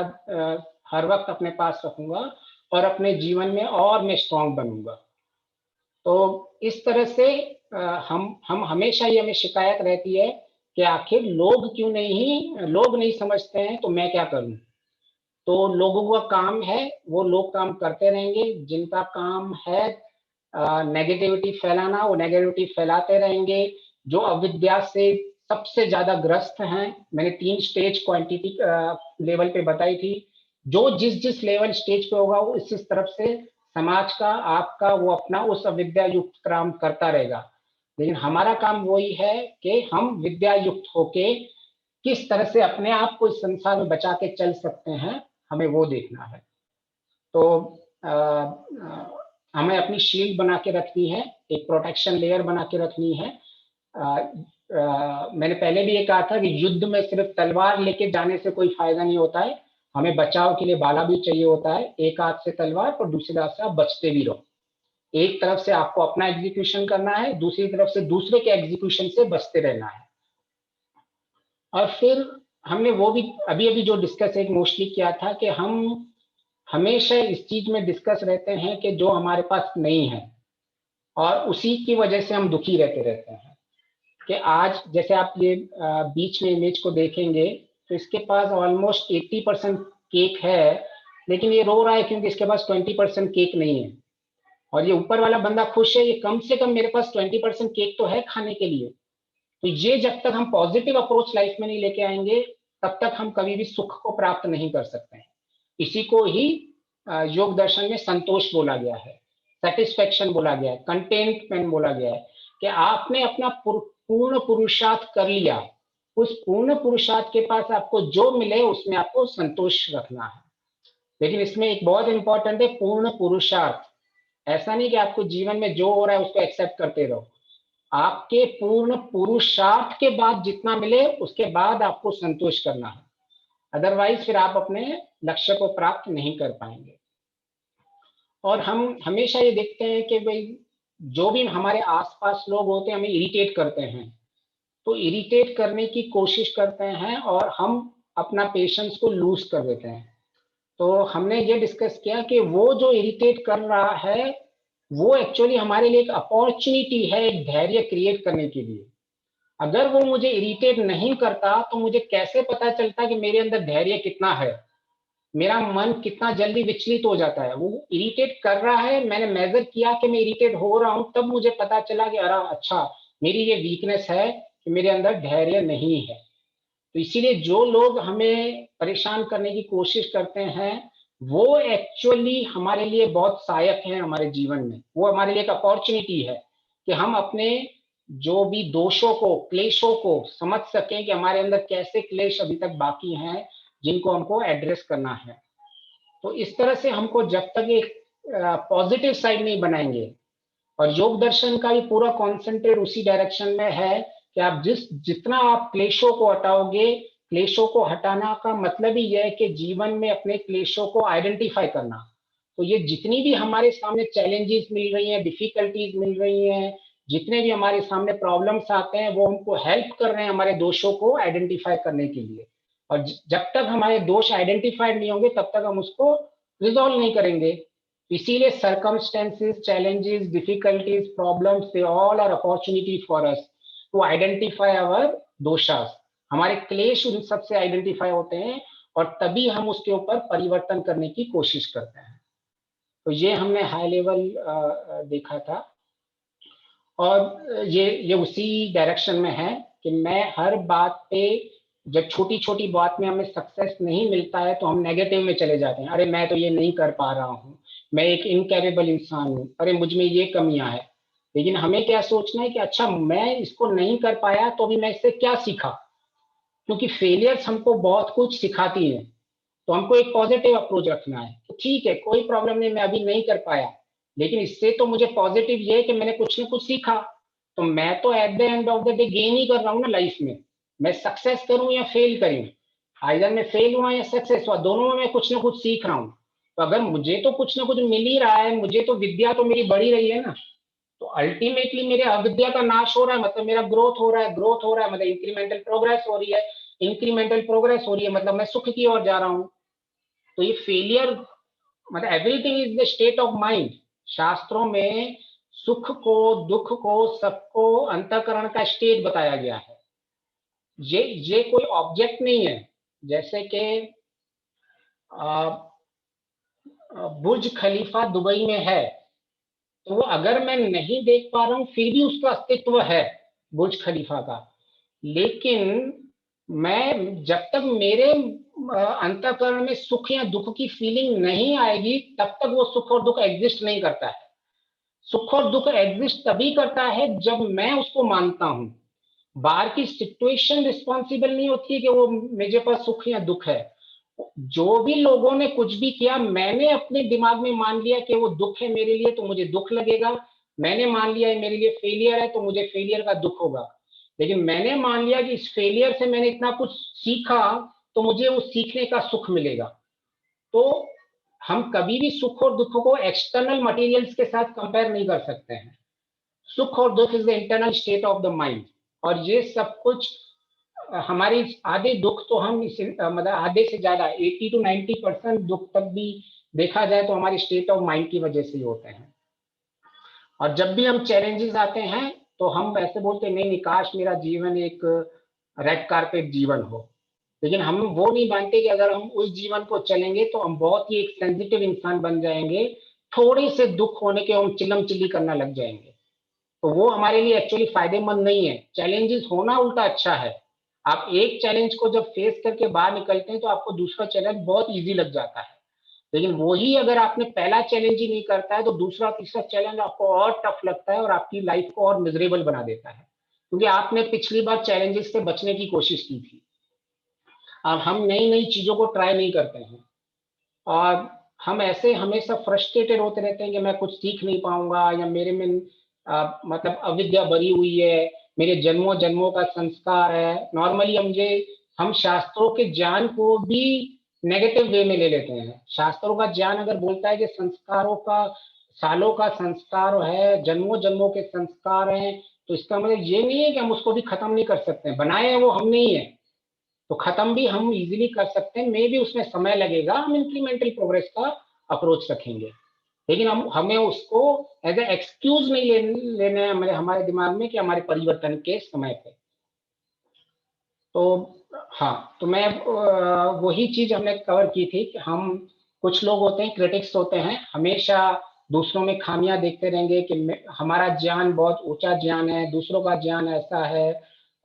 हर वक्त अपने पास रखूंगा और अपने जीवन में और मैं स्ट्रांग बनूंगा। तो इस तरह से हम हमेशा ये हमें शिकायत रहती है कि आखिर लोग नहीं समझते हैं तो मैं क्या करूं। तो लोगों का काम है, वो लोग काम करते रहेंगे, जिनका काम है नेगेटिविटी फैलाना वो नेगेटिविटी फैलाते रहेंगे। जो अविद्या से सबसे ज्यादा ग्रस्त हैं। मैंने 3 स्टेज क्वांटिटी लेवल पे बताई थी। जो जिस जिस लेवल स्टेज पे होगा वो इस तरफ से समाज का, आपका, वो अपना उस अविद्या युक्त काम करता रहेगा। लेकिन हमारा काम वही है कि हम विद्या युक्त होके किस तरह से अपने आप को इस संसार में बचा के चल सकते हैं, हमें वो देखना है। तो हमें अपनी शील्ड बना के रखनी है, एक प्रोटेक्शन लेयर बना के रखनी है। मैंने पहले भी ये कहा था कि युद्ध में सिर्फ तलवार लेके जाने से कोई फायदा नहीं होता है, हमें बचाव के लिए भाला भी चाहिए होता है। एक हाथ से तलवार और दूसरे हाथ से आप बचते भी रहो। एक तरफ से आपको अपना एग्जीक्यूशन करना है, दूसरी तरफ से दूसरे के एग्जीक्यूशन से बचते रहना है। और फिर हमने वो भी अभी अभी जो डिस्कस एक मोस्टली किया था कि हम हमेशा इस चीज में डिस्कस रहते हैं कि जो हमारे पास नहीं है, और उसी की वजह से हम दुखी रहते हैं। कि आज जैसे आप ये बीच में इमेज को देखेंगे तो इसके पास ऑलमोस्ट 80% केक है, लेकिन ये रो रहा है क्योंकि इसके पास 20% केक नहीं है। और ये ऊपर वाला बंदा खुश है, ये कम से कम मेरे पास 20% केक तो है खाने के लिए। तो ये जब तक हम पॉजिटिव अप्रोच लाइफ में नहीं लेके आएंगे, तब तक हम कभी भी सुख को प्राप्त नहीं कर सकते हैं। इसी को ही योग दर्शन में संतोष बोला गया है, सेटिस्फेक्शन बोला गया है, कंटेंटमेंट बोला गया है, कि आपने अपना पूर्ण पुरुषार्थ कर लिया। उस पूर्ण पुरुषार्थ के पास आपको जो मिले उसमें आपको संतोष रखना है। लेकिन इसमें एक बहुत इंपॉर्टेंट है, पूर्ण पुरुषार्थ। ऐसा नहीं कि आपको जीवन में जो हो रहा है उसको एक्सेप्ट करते रहो। आपके पूर्ण पुरुषार्थ के बाद जितना मिले उसके बाद आपको संतोष करना है, अदरवाइज फिर आप अपने लक्ष्य को प्राप्त नहीं कर पाएंगे। और हम हमेशा ये देखते हैं कि भाई जो भी हमारे आसपास लोग होते हैं हमें इरिटेट करते हैं, तो इरिटेट करने की कोशिश करते हैं और हम अपना पेशेंस को लूज कर देते हैं। तो हमने ये डिस्कस किया कि वो जो इरिटेट कर रहा है वो एक्चुअली हमारे लिए एक अपॉर्चुनिटी है, एक धैर्य क्रिएट करने के लिए। अगर वो मुझे इरिटेट नहीं करता तो मुझे कैसे पता चलता कि मेरे अंदर धैर्य कितना है, मेरा मन कितना जल्दी विचलित हो जाता है। वो इरिटेट कर रहा है, मैंने मेजर किया कि मैं इरिटेट हो रहा हूं, तब मुझे पता चला कि अरे अच्छा, मेरी ये वीकनेस है कि मेरे अंदर धैर्य नहीं है। तो इसीलिए जो लोग हमें परेशान करने की कोशिश करते हैं वो एक्चुअली हमारे लिए बहुत सहायक हैं हमारे जीवन में। वो हमारे लिए एक अपॉर्चुनिटी है कि हम अपने जो भी दोषों को, क्लेशों को समझ सकें कि हमारे अंदर कैसे क्लेश अभी तक बाकी हैं जिनको हमको एड्रेस करना है। तो इस तरह से हमको जब तक एक पॉजिटिव साइड नहीं बनाएंगे, और योग दर्शन का भी पूरा कॉन्सेंट्रेट उसी डायरेक्शन में है कि आप जितना आप क्लेशों को हटाओगे, क्लेशों को हटाना का मतलब ही यह है कि जीवन में अपने क्लेशों को आइडेंटिफाई करना। तो ये जितनी भी हमारे सामने चैलेंजेस मिल रही हैं, डिफिकल्टीज मिल रही हैं, जितने भी हमारे सामने प्रॉब्लम्स आते हैं, वो हमको हेल्प कर रहे हैं हमारे दोषों को आइडेंटिफाई करने के लिए। और जब तक हमारे दोष आइडेंटिफाइड नहीं होंगे तब तक हम उसको रिजॉल्व नहीं करेंगे। इसीलिए circumstances, challenges, difficulties, problems, they all are opportunity for us to identify our doshas। हमारे क्लेश उन सबसे आइडेंटिफाई होते हैं और तभी हम उसके ऊपर परिवर्तन करने की कोशिश करते हैं। तो ये हमने हाई लेवल देखा था, और ये उसी डायरेक्शन में है कि मैं हर बात पे, जब छोटी छोटी बात में हमें सक्सेस नहीं मिलता है तो हम नेगेटिव में चले जाते हैं। अरे मैं तो ये नहीं कर पा रहा हूँ, मैं एक इनकैपेबल इंसान हूँ, अरे मुझ में ये कमियां है। लेकिन हमें क्या सोचना है कि अच्छा मैं इसको नहीं कर पाया तो अभी मैं इससे क्या सीखा, क्योंकि फेलियर्स हमको बहुत कुछ सिखाती हैं। तो हमको एक पॉजिटिव अप्रोच रखना है तो ठीक है, कोई प्रॉब्लम नहीं, मैं अभी नहीं कर पाया, लेकिन इससे तो मुझे पॉजिटिव ये है कि मैंने कुछ ना कुछ सीखा। तो मैं तो at the end of the day gain ही कर रहा हूँ ना लाइफ में। मैं सक्सेस करूं या फेल करूं, आइदर मैं फेल हुआ या सक्सेस हुआ, दोनों में मैं कुछ ना कुछ सीख रहा हूँ। तो अगर मुझे तो कुछ ना कुछ मिल ही रहा है, मुझे तो विद्या तो मेरी बढ़ी रही है ना, तो अल्टीमेटली मेरे अविद्या का नाश हो रहा है, मतलब मेरा ग्रोथ हो रहा है, ग्रोथ हो रहा है मतलब इंक्रीमेंटल प्रोग्रेस हो रही है, इंक्रीमेंटल प्रोग्रेस हो रही है मतलब मैं सुख की ओर जा रहा हूँ। तो ये फेलियर मतलब everything is the state of mind. शास्त्रों में सुख को, दुख को, सबको अंतःकरण का स्टेट बताया गया है। ये कोई ऑब्जेक्ट नहीं है। जैसे कि बुर्ज खलीफा दुबई में है, तो वो अगर मैं नहीं देख पा रहा हूँ फिर भी उसका अस्तित्व है बुर्ज खलीफा का। लेकिन मैं जब तक मेरे अंतःकरण में सुख या दुख की फीलिंग नहीं आएगी, तब तक वो सुख और दुख एग्जिस्ट नहीं करता है। सुख और दुख एग्जिस्ट तभी करता है जब मैं उसको मानता हूं। बाहर की सिचुएशन रिस्पॉन्सिबल नहीं होती है कि वो मेरे पास सुख या दुख है। जो भी लोगों ने कुछ भी किया, मैंने अपने दिमाग में मान लिया कि वो दुख है मेरे लिए, तो मुझे दुख लगेगा। मैंने मान लिया है मेरे लिए फेलियर है, तो मुझे फेलियर का दुख होगा। लेकिन मैंने मान लिया कि इस फेलियर से मैंने इतना कुछ सीखा, तो मुझे उस सीखने का सुख मिलेगा। तो हम कभी भी सुख और दुख को एक्सटर्नल मटेरियल्स के साथ कंपेयर नहीं कर सकते हैं। सुख और दुख is the internal state of the mind. और ये सब कुछ हमारी आधे दुख तो हम मतलब आधे से ज्यादा 80 to 90% दुख तक भी देखा जाए तो हमारी स्टेट ऑफ माइंड की वजह से ही होते हैं। और जब भी हम चैलेंजेस आते हैं तो हम ऐसे बोलते नहीं नहीं, काश मेरा जीवन एक रेड कारपेट जीवन हो। लेकिन हम वो नहीं मानते कि अगर हम उस जीवन को चलेंगे तो हम बहुत ही एक सेंसिटिव इंसान बन जाएंगे। थोड़े से दुख होने के हम चिल्लम चिल्ली करना लग जाएंगे। तो वो हमारे लिए एक्चुअली फायदेमंद नहीं है। चैलेंजेस होना उल्टा अच्छा है। आप एक चैलेंज को जब फेस करके बाहर निकलते हैं तो आपको दूसरा चैलेंज बहुत इजी लग जाता है। लेकिन वही अगर आपने पहला चैलेंज ही नहीं करता है तो दूसरा तीसरा चैलेंज आपको और टफ लगता है और आपकी लाइफ को और मिजरेबल बना देता है, क्योंकि आपने पिछली बार चैलेंजेस से बचने की कोशिश की थी। अब हम नई नई चीजों को ट्राई नहीं करते हैं और हम ऐसे हमेशा फ्रस्ट्रेटेड होते रहते हैं कि मैं कुछ सीख नहीं पाऊंगा, या मेरे में मतलब अविद्या भरी हुई है, मेरे जन्मों जन्मों का संस्कार है। नॉर्मली हम शास्त्रों के ज्ञान को भी नेगेटिव वे में ले लेते हैं। शास्त्रों का ज्ञान अगर बोलता है कि संस्कारों का, सालों का संस्कार है, जन्मों जन्मों के संस्कार हैं, तो इसका मतलब ये नहीं है कि हम उसको भी खत्म नहीं कर सकते हैं। बनाए हैं वो हमने ही है, तो खत्म भी हम इजीली कर सकते हैं। मे भी उसमें समय लगेगा, हम इंक्रीमेंटल प्रोग्रेस का अप्रोच रखेंगे। लेकिन हम हमें उसको एज ए एक्सक्यूज नहीं लेने हमारे हमारे दिमाग में कि हमारे परिवर्तन के समय पे। तो हाँ, तो मैं वही चीज हमने कवर की थी कि हम, कुछ लोग होते हैं क्रिटिक्स होते हैं, हमेशा दूसरों में खामियां देखते रहेंगे कि हमारा ज्ञान बहुत ऊंचा ज्ञान है, दूसरों का ज्ञान ऐसा है।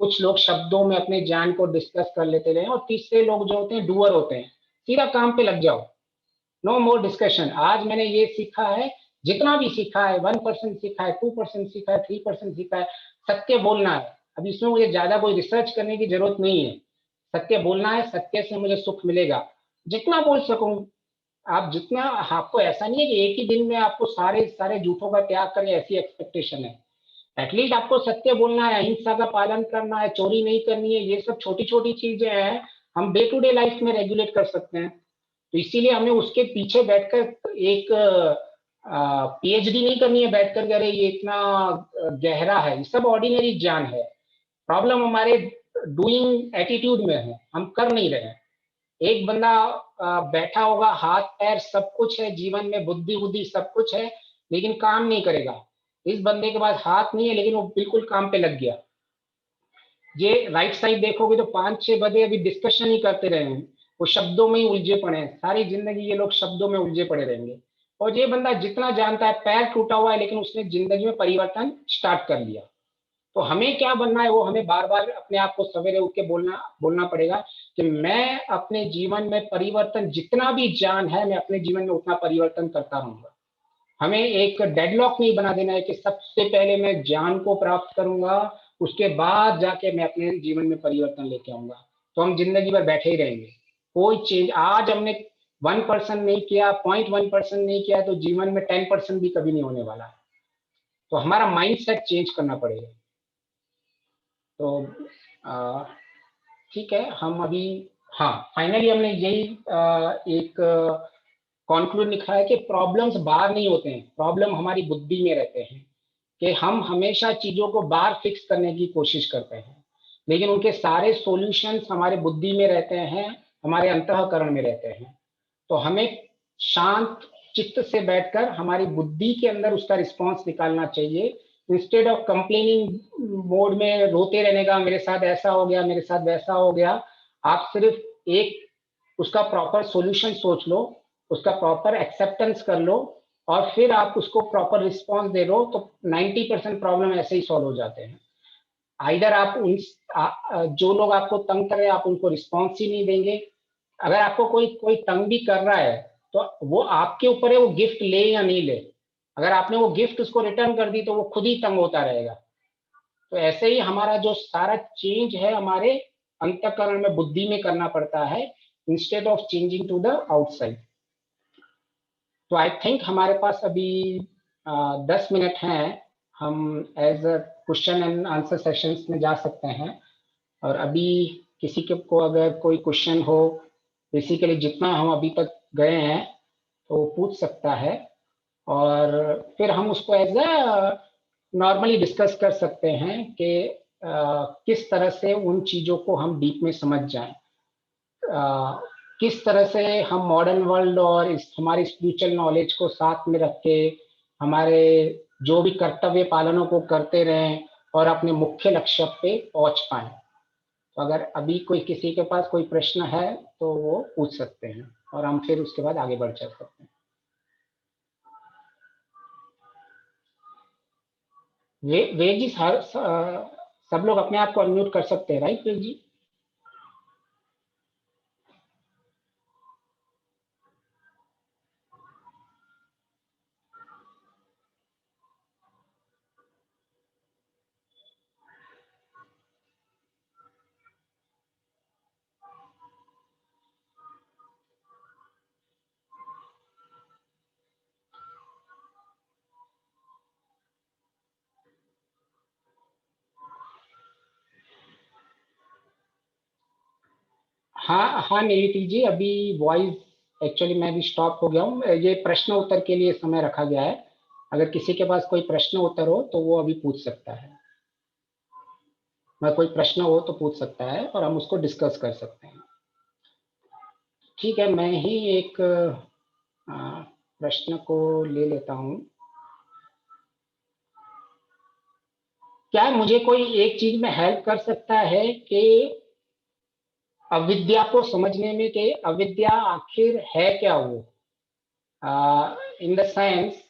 कुछ लोग शब्दों में अपने ज्ञान को डिस्कस कर लेते रहे। और तीसरे लोग जो होते हैं डूअर होते हैं, सीधा काम पे लग जाओ, नो मोर डिस्कशन। आज मैंने ये सीखा है, जितना भी सीखा है, 1% सीखा है, 2% सीखा है, 3% सीखा है, सत्य बोलना है। अब इसमें मुझे ज्यादा कोई रिसर्च करने की जरूरत नहीं है। सत्य बोलना है, सत्य से मुझे सुख मिलेगा, जितना बोल सकूं। आप जितना, आपको ऐसा नहीं है कि एक ही दिन में आपको सारे सारे झूठों का त्याग करें, ऐसी एक्सपेक्टेशन है। एटलीस्ट आपको सत्य बोलना है, अहिंसा का पालन करना है, चोरी नहीं करनी है। ये सब छोटी छोटी चीजें हैं, हम डे टू डे लाइफ में रेगुलेट कर सकते हैं। तो इसीलिए हमें उसके पीछे बैठकर एक पीएचडी नहीं करनी है बैठकर, अरे ये इतना गहरा है। ये सब ऑर्डिनरी ज्ञान है। प्रॉब्लम हमारे डूइंग एटीट्यूड में है, हम कर नहीं रहे हैं। एक बंदा बैठा होगा, हाथ पैर सब कुछ है जीवन में, बुद्धि बुद्धि सब कुछ है, लेकिन काम नहीं करेगा। इस बंदे के पास हाथ नहीं है लेकिन वो बिल्कुल काम पे लग गया। ये राइट साइड देखोगे तो 5-6 बंदे अभी डिस्कशन ही करते रहे हैं, वो शब्दों में ही उलझे पड़े हैं। सारी जिंदगी ये लोग शब्दों में उलझे पड़े रहेंगे। और ये बंदा जितना जानता है, पैर टूटा हुआ है लेकिन उसने जिंदगी में परिवर्तन स्टार्ट कर लिया। तो हमें क्या बनना है, वो हमें बार बार अपने आप को सवेरे उठ के बोलना बोलना पड़ेगा कि मैं अपने जीवन में परिवर्तन, जितना भी ज्ञान है मैं अपने जीवन में उतना परिवर्तन करता रहूंगा। हमें एक डेडलॉक नहीं बना देना है कि सबसे पहले मैं ज्ञान को प्राप्त करूंगा, उसके बाद जाके मैं अपने जीवन में परिवर्तन लेके आऊंगा। तो हम जिंदगी भर बैठे ही रहेंगे। कोई चेंज, आज हमने 1% नहीं किया, 0.1% नहीं किया, तो जीवन में 10% भी कभी नहीं होने वाला है। तो हमारा माइंड सेट चेंज करना पड़ेगा। तो ठीक है, हम अभी, हाँ, फाइनली हमने यही एक कॉन्क्लूड लिखा है कि प्रॉब्लम्स बाहर नहीं होते हैं, प्रॉब्लम हमारी बुद्धि में रहते हैं। कि हम हमेशा चीजों को बाहर फिक्स करने की कोशिश करते हैं, लेकिन उनके सारे सॉल्यूशंस हमारे बुद्धि में रहते हैं, हमारे अंतःकरण में रहते हैं। तो हमें शांत चित्त से बैठकर हमारी बुद्धि के अंदर उसका रिस्पॉन्स निकालना चाहिए। इंस्टेड ऑफ कंप्लेनिंग मोड में रोते रहने का, मेरे साथ ऐसा हो गया, मेरे साथ वैसा हो गया, आप सिर्फ एक उसका प्रॉपर सॉल्यूशन सोच लो, उसका प्रॉपर एक्सेप्टेंस कर लो, और फिर आप उसको प्रॉपर रिस्पॉन्स दे दो, तो 90% प्रॉब्लम ऐसे ही सॉल्व हो जाते हैं। आइदर आप जो लोग आपको तंग कर रहे हैं आप उनको रिस्पॉन्स ही नहीं देंगे। अगर आपको कोई कोई तंग भी कर रहा है तो वो आपके ऊपर है, वो गिफ्ट ले या नहीं ले। अगर आपने वो गिफ्ट उसको रिटर्न कर दी तो वो खुद ही तंग होता रहेगा। तो ऐसे ही हमारा जो सारा चेंज है हमारे अंतःकरण में, बुद्धि में करना पड़ता है, instead of changing to the outside. तो आई थिंक हमारे पास अभी 10 मिनट हैं, हम as a question and answer sessions में जा सकते हैं। और अभी किसी के को अगर कोई क्वेश्चन हो, बेसिकली जितना हम अभी तक गए हैं तो वो पूछ सकता है, और फिर हम उसको एज अ नॉर्मली डिस्कस कर सकते हैं कि किस तरह से उन चीज़ों को हम डीप में समझ जाएं, किस तरह से हम मॉडर्न वर्ल्ड और हमारी स्पिरिचुअल नॉलेज को साथ में रख के हमारे जो भी कर्तव्य पालनों को करते रहें और अपने मुख्य लक्ष्य पे पहुंच पाए। तो अगर अभी कोई किसी के पास कोई प्रश्न है तो वो पूछ सकते हैं, और हम फिर उसके बाद आगे बढ़ चल सकते हैं। वेद जी, सब लोग अपने आप को अनम्यूट कर सकते हैं, राइट वेद जी? हाँ हाँ नियति जी, अभी वॉइस एक्चुअली मैं भी स्टॉप हो गया हूँ। ये प्रश्न उत्तर के लिए समय रखा गया है। अगर किसी के पास कोई प्रश्न उत्तर हो तो वो अभी पूछ सकता है। मैं कोई प्रश्न हो तो पूछ सकता है और हम उसको डिस्कस कर सकते हैं। ठीक है, मैं ही एक प्रश्न को ले लेता हूँ। क्या मुझे कोई एक चीज में हेल्प कर सकता है कि अविद्या को समझने में, कि अविद्या आखिर है क्या? वो इन द सेंस,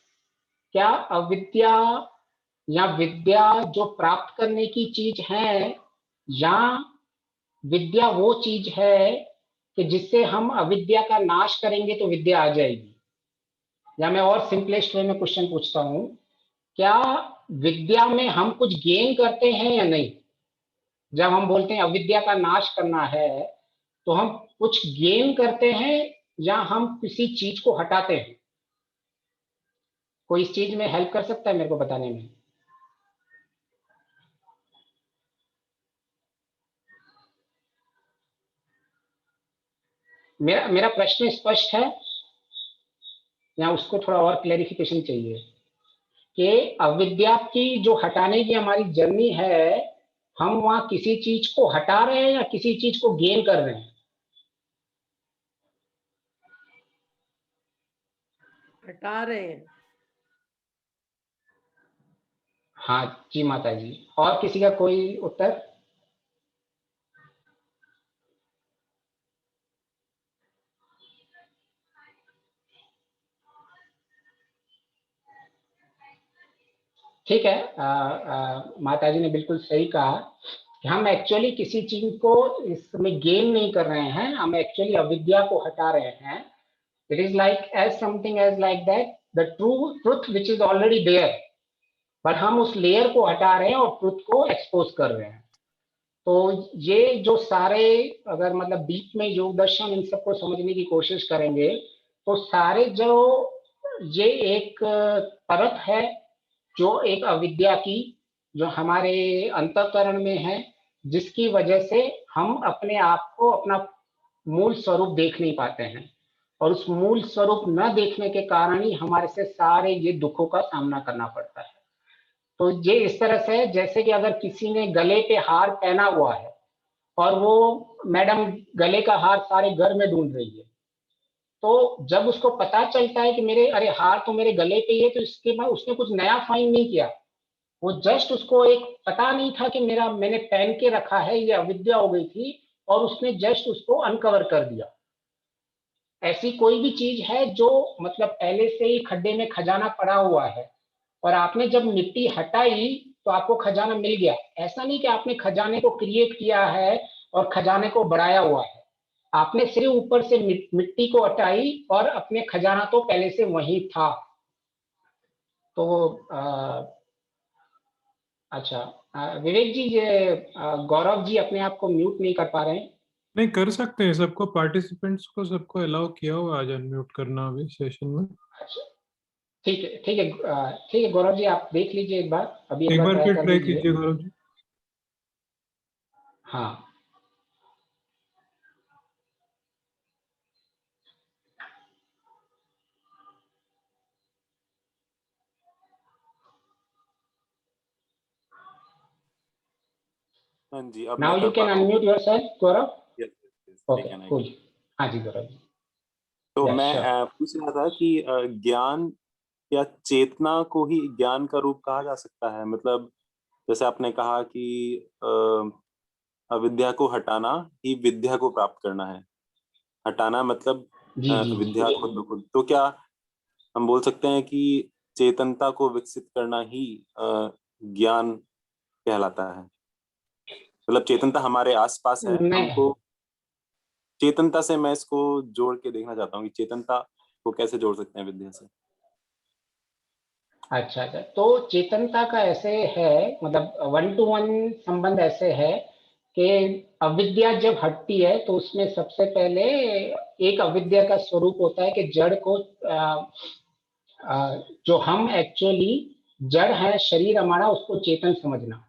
क्या अविद्या या विद्या जो प्राप्त करने की चीज है, या विद्या वो चीज है कि जिससे हम अविद्या का नाश करेंगे तो विद्या आ जाएगी? या मैं और सिंपलेस्ट वे में क्वेश्चन पूछता हूँ, क्या विद्या में हम कुछ गेन करते हैं या नहीं? जब हम बोलते हैं अविद्या का नाश करना है तो हम कुछ गेन करते हैं या हम किसी चीज को हटाते हैं? कोई इस चीज में हेल्प कर सकता है मेरे को बताने में? मेरा मेरा प्रश्न स्पष्ट है या उसको थोड़ा और क्लेरिफिकेशन चाहिए? कि अविद्या की जो हटाने की हमारी जर्नी है, हम वहां किसी चीज को हटा रहे हैं या किसी चीज को गेन कर रहे हैं? हटा रहे हैं। हाँ जी माता जी, और किसी का कोई उत्तर? ठीक है, माता जी ने बिल्कुल सही कहा कि हम एक्चुअली किसी चीज को इसमें गेन नहीं कर रहे हैं, हम एक्चुअली अविद्या को हटा रहे हैं। It is like as something as like that the true truth which is already there, but हम उस लेयर को हटा रहे हैं और ट्रुथ को एक्सपोज कर रहे हैं। तो ये जो सारे, अगर मतलब डीप में योग दर्शन इन सबको समझने की कोशिश करेंगे तो सारे जो, ये एक परत है जो एक अविद्या की, जो हमारे अंतःकरण में है, जिसकी वजह से हम अपने आप को, अपना मूल स्वरूप देख नहीं पाते हैं, और उस मूल स्वरूप न देखने के कारण ही हमारे से सारे ये दुखों का सामना करना पड़ता है। तो ये इस तरह से है जैसे कि अगर किसी ने गले पे हार पहना हुआ है और वो मैडम गले का हार सारे घर में ढूंढ रही है, तो जब उसको पता चलता है कि मेरे, अरे हार तो मेरे गले पे ही है, तो इसके बाद उसने कुछ नया फाइंड नहीं किया। वो जस्ट, उसको एक पता नहीं था कि मेरा, मैंने पहन के रखा है, ये अविद्या हो गई थी, और उसने जस्ट उसको अनकवर कर दिया। ऐसी कोई भी चीज है जो मतलब पहले से ही खड्डे में खजाना पड़ा हुआ है, और आपने जब मिट्टी हटाई तो आपको खजाना मिल गया। ऐसा नहीं कि आपने खजाने को क्रिएट किया है और खजाने को बढ़ाया हुआ है, आपने सिर्फ ऊपर से मिट्टी को हटाई और अपने खजाना तो पहले से वही था। तो अच्छा, विवेक जी, ये गौरव जी अपने आप को म्यूट नहीं कर पा रहे हैं। नहीं कर सकते हैं, सबको पार्टिसिपेंट्स को सबको अलाउ किया हुआ आज अनम्यूट करना अभी सेशन में। अच्छा, ठीक है, ठीक है, ठीक है गौरव जी, आप देख लीजिए एक बार, अभी एक एक बार बार ट्राई फिर कर ट्राई लीजिए। कीजिए गौरव जी। हाँ, हाँ जी, अब नाउ मैं यू कर कैन पा रहा हूँ। Unmute yourself Gaurav. Yes, yes, I okay, can, I cool. can. हाँ जी गौरव जी। तो या मैं श्योर। पूछ रहा था कि ज्ञान या चेतना को ही ज्ञान का रूप कहा जा सकता है? मतलब जैसे आपने कहा कि अविद्या को हटाना ही विद्या को प्राप्त करना है। हटाना मतलब जी जी विद्या जी। खुद ब खुद। तो क्या हम बोल सकते हैं कि चेतनता को विकसित करना ही ज्ञान कहलाता है? मतलब चेतनता हमारे आसपास है, नहीं, हमको चेतनता से मैं इसको जोड़ के देखना चाहता हूँ कि चेतनता को कैसे जोड़ सकते हैं विद्या से। अच्छा अच्छा, तो चेतनता का ऐसे है, मतलब वन टू वन संबंध ऐसे है कि अविद्या जब हटती है तो उसमें सबसे पहले एक अविद्या का स्वरूप होता है कि जड़ को जो हम एक्चुअली जड़ है, शरीर हमारा, उसको चेतन समझना,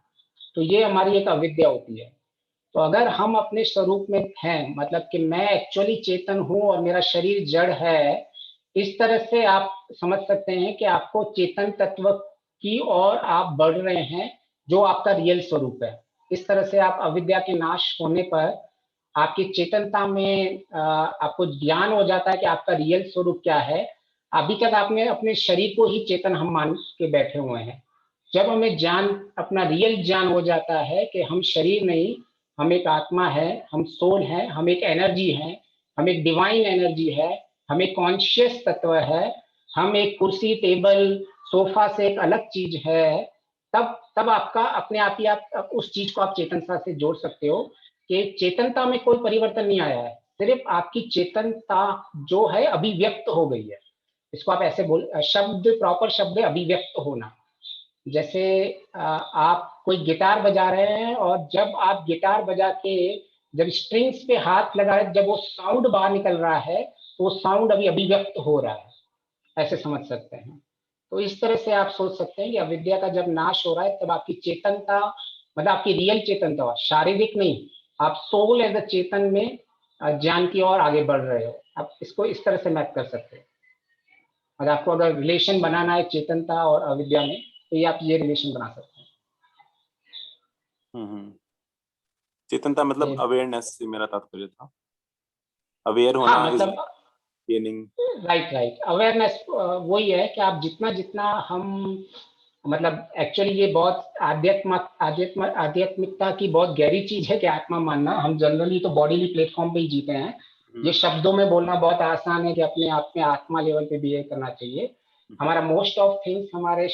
तो ये हमारी एक अविद्या होती है। तो अगर हम अपने स्वरूप में हैं, मतलब कि मैं एक्चुअली चेतन हूं और मेरा शरीर जड़ है, इस तरह से आप समझ सकते हैं कि आपको चेतन तत्व की ओर आप बढ़ रहे हैं, जो आपका रियल स्वरूप है। इस तरह से आप अविद्या के नाश होने पर आपकी चेतनता में आपको ज्ञान हो जाता है कि आपका रियल स्वरूप क्या है। अभी तक आपने अपने शरीर को ही चेतन हम मान के बैठे हुए हैं। जब हमें ज्ञान, अपना रियल ज्ञान हो जाता है कि हम शरीर नहीं, हम एक आत्मा है, हम सोल है, हम एक एनर्जी है, हम एक डिवाइन एनर्जी है, हम एक कॉन्शियस तत्व है, हम एक कुर्सी टेबल सोफा से एक अलग चीज है, तब आपका अपने आप ही आप उस चीज को आप चेतनता से जोड़ सकते हो कि चेतनता में कोई परिवर्तन नहीं आया है, सिर्फ आपकी चेतनता जो है अभिव्यक्त हो गई है। इसको आप ऐसे बोल, शब्द प्रॉपर शब्द है अभिव्यक्त होना। जैसे आप कोई गिटार बजा रहे हैं और जब आप गिटार बजा के जब स्ट्रिंग्स पे हाथ लगाए, जब वो साउंड बाहर निकल रहा है, तो वो साउंड अभी अभिव्यक्त हो रहा है, ऐसे समझ सकते हैं। तो इस तरह से आप सोच सकते हैं कि अविद्या का जब नाश हो रहा है तब आपकी चेतनता, मतलब आपकी रियल चेतनता, शारीरिक नहीं, आप सोल एज अ चेतन में ज्ञान की ओर आगे बढ़ रहे हो। आप इसको इस तरह से मैप कर सकते हैं। और आपको अगर रिलेशन बनाना है चेतनता और अविद्या में, तो ये आप ये रिलेशन बना सकते हैं। हम्म। चेतनता मतलब ये- अवेयरनेस से मेरा तात्पर्य था। अवेयर हाँ, होना इज मतलब गेनिंग। राइट राइट, अवेयरनेस वही है कि आप जितना जितना हम, मतलब एक्चुअली ये बहुत आध्यात्मिकता की बहुत गहरी चीज है कि आत्मा मानना। हम जनरली तो बॉडीली प्लेटफॉर्म पे ही जीते हैं। ये शब्दों में बोलना बहुत आसान है कि अपने आप में आत्मा लेवल पे बिहेव करना चाहिए। हमारा मोस्ट ऑफ थिंग्स हमारे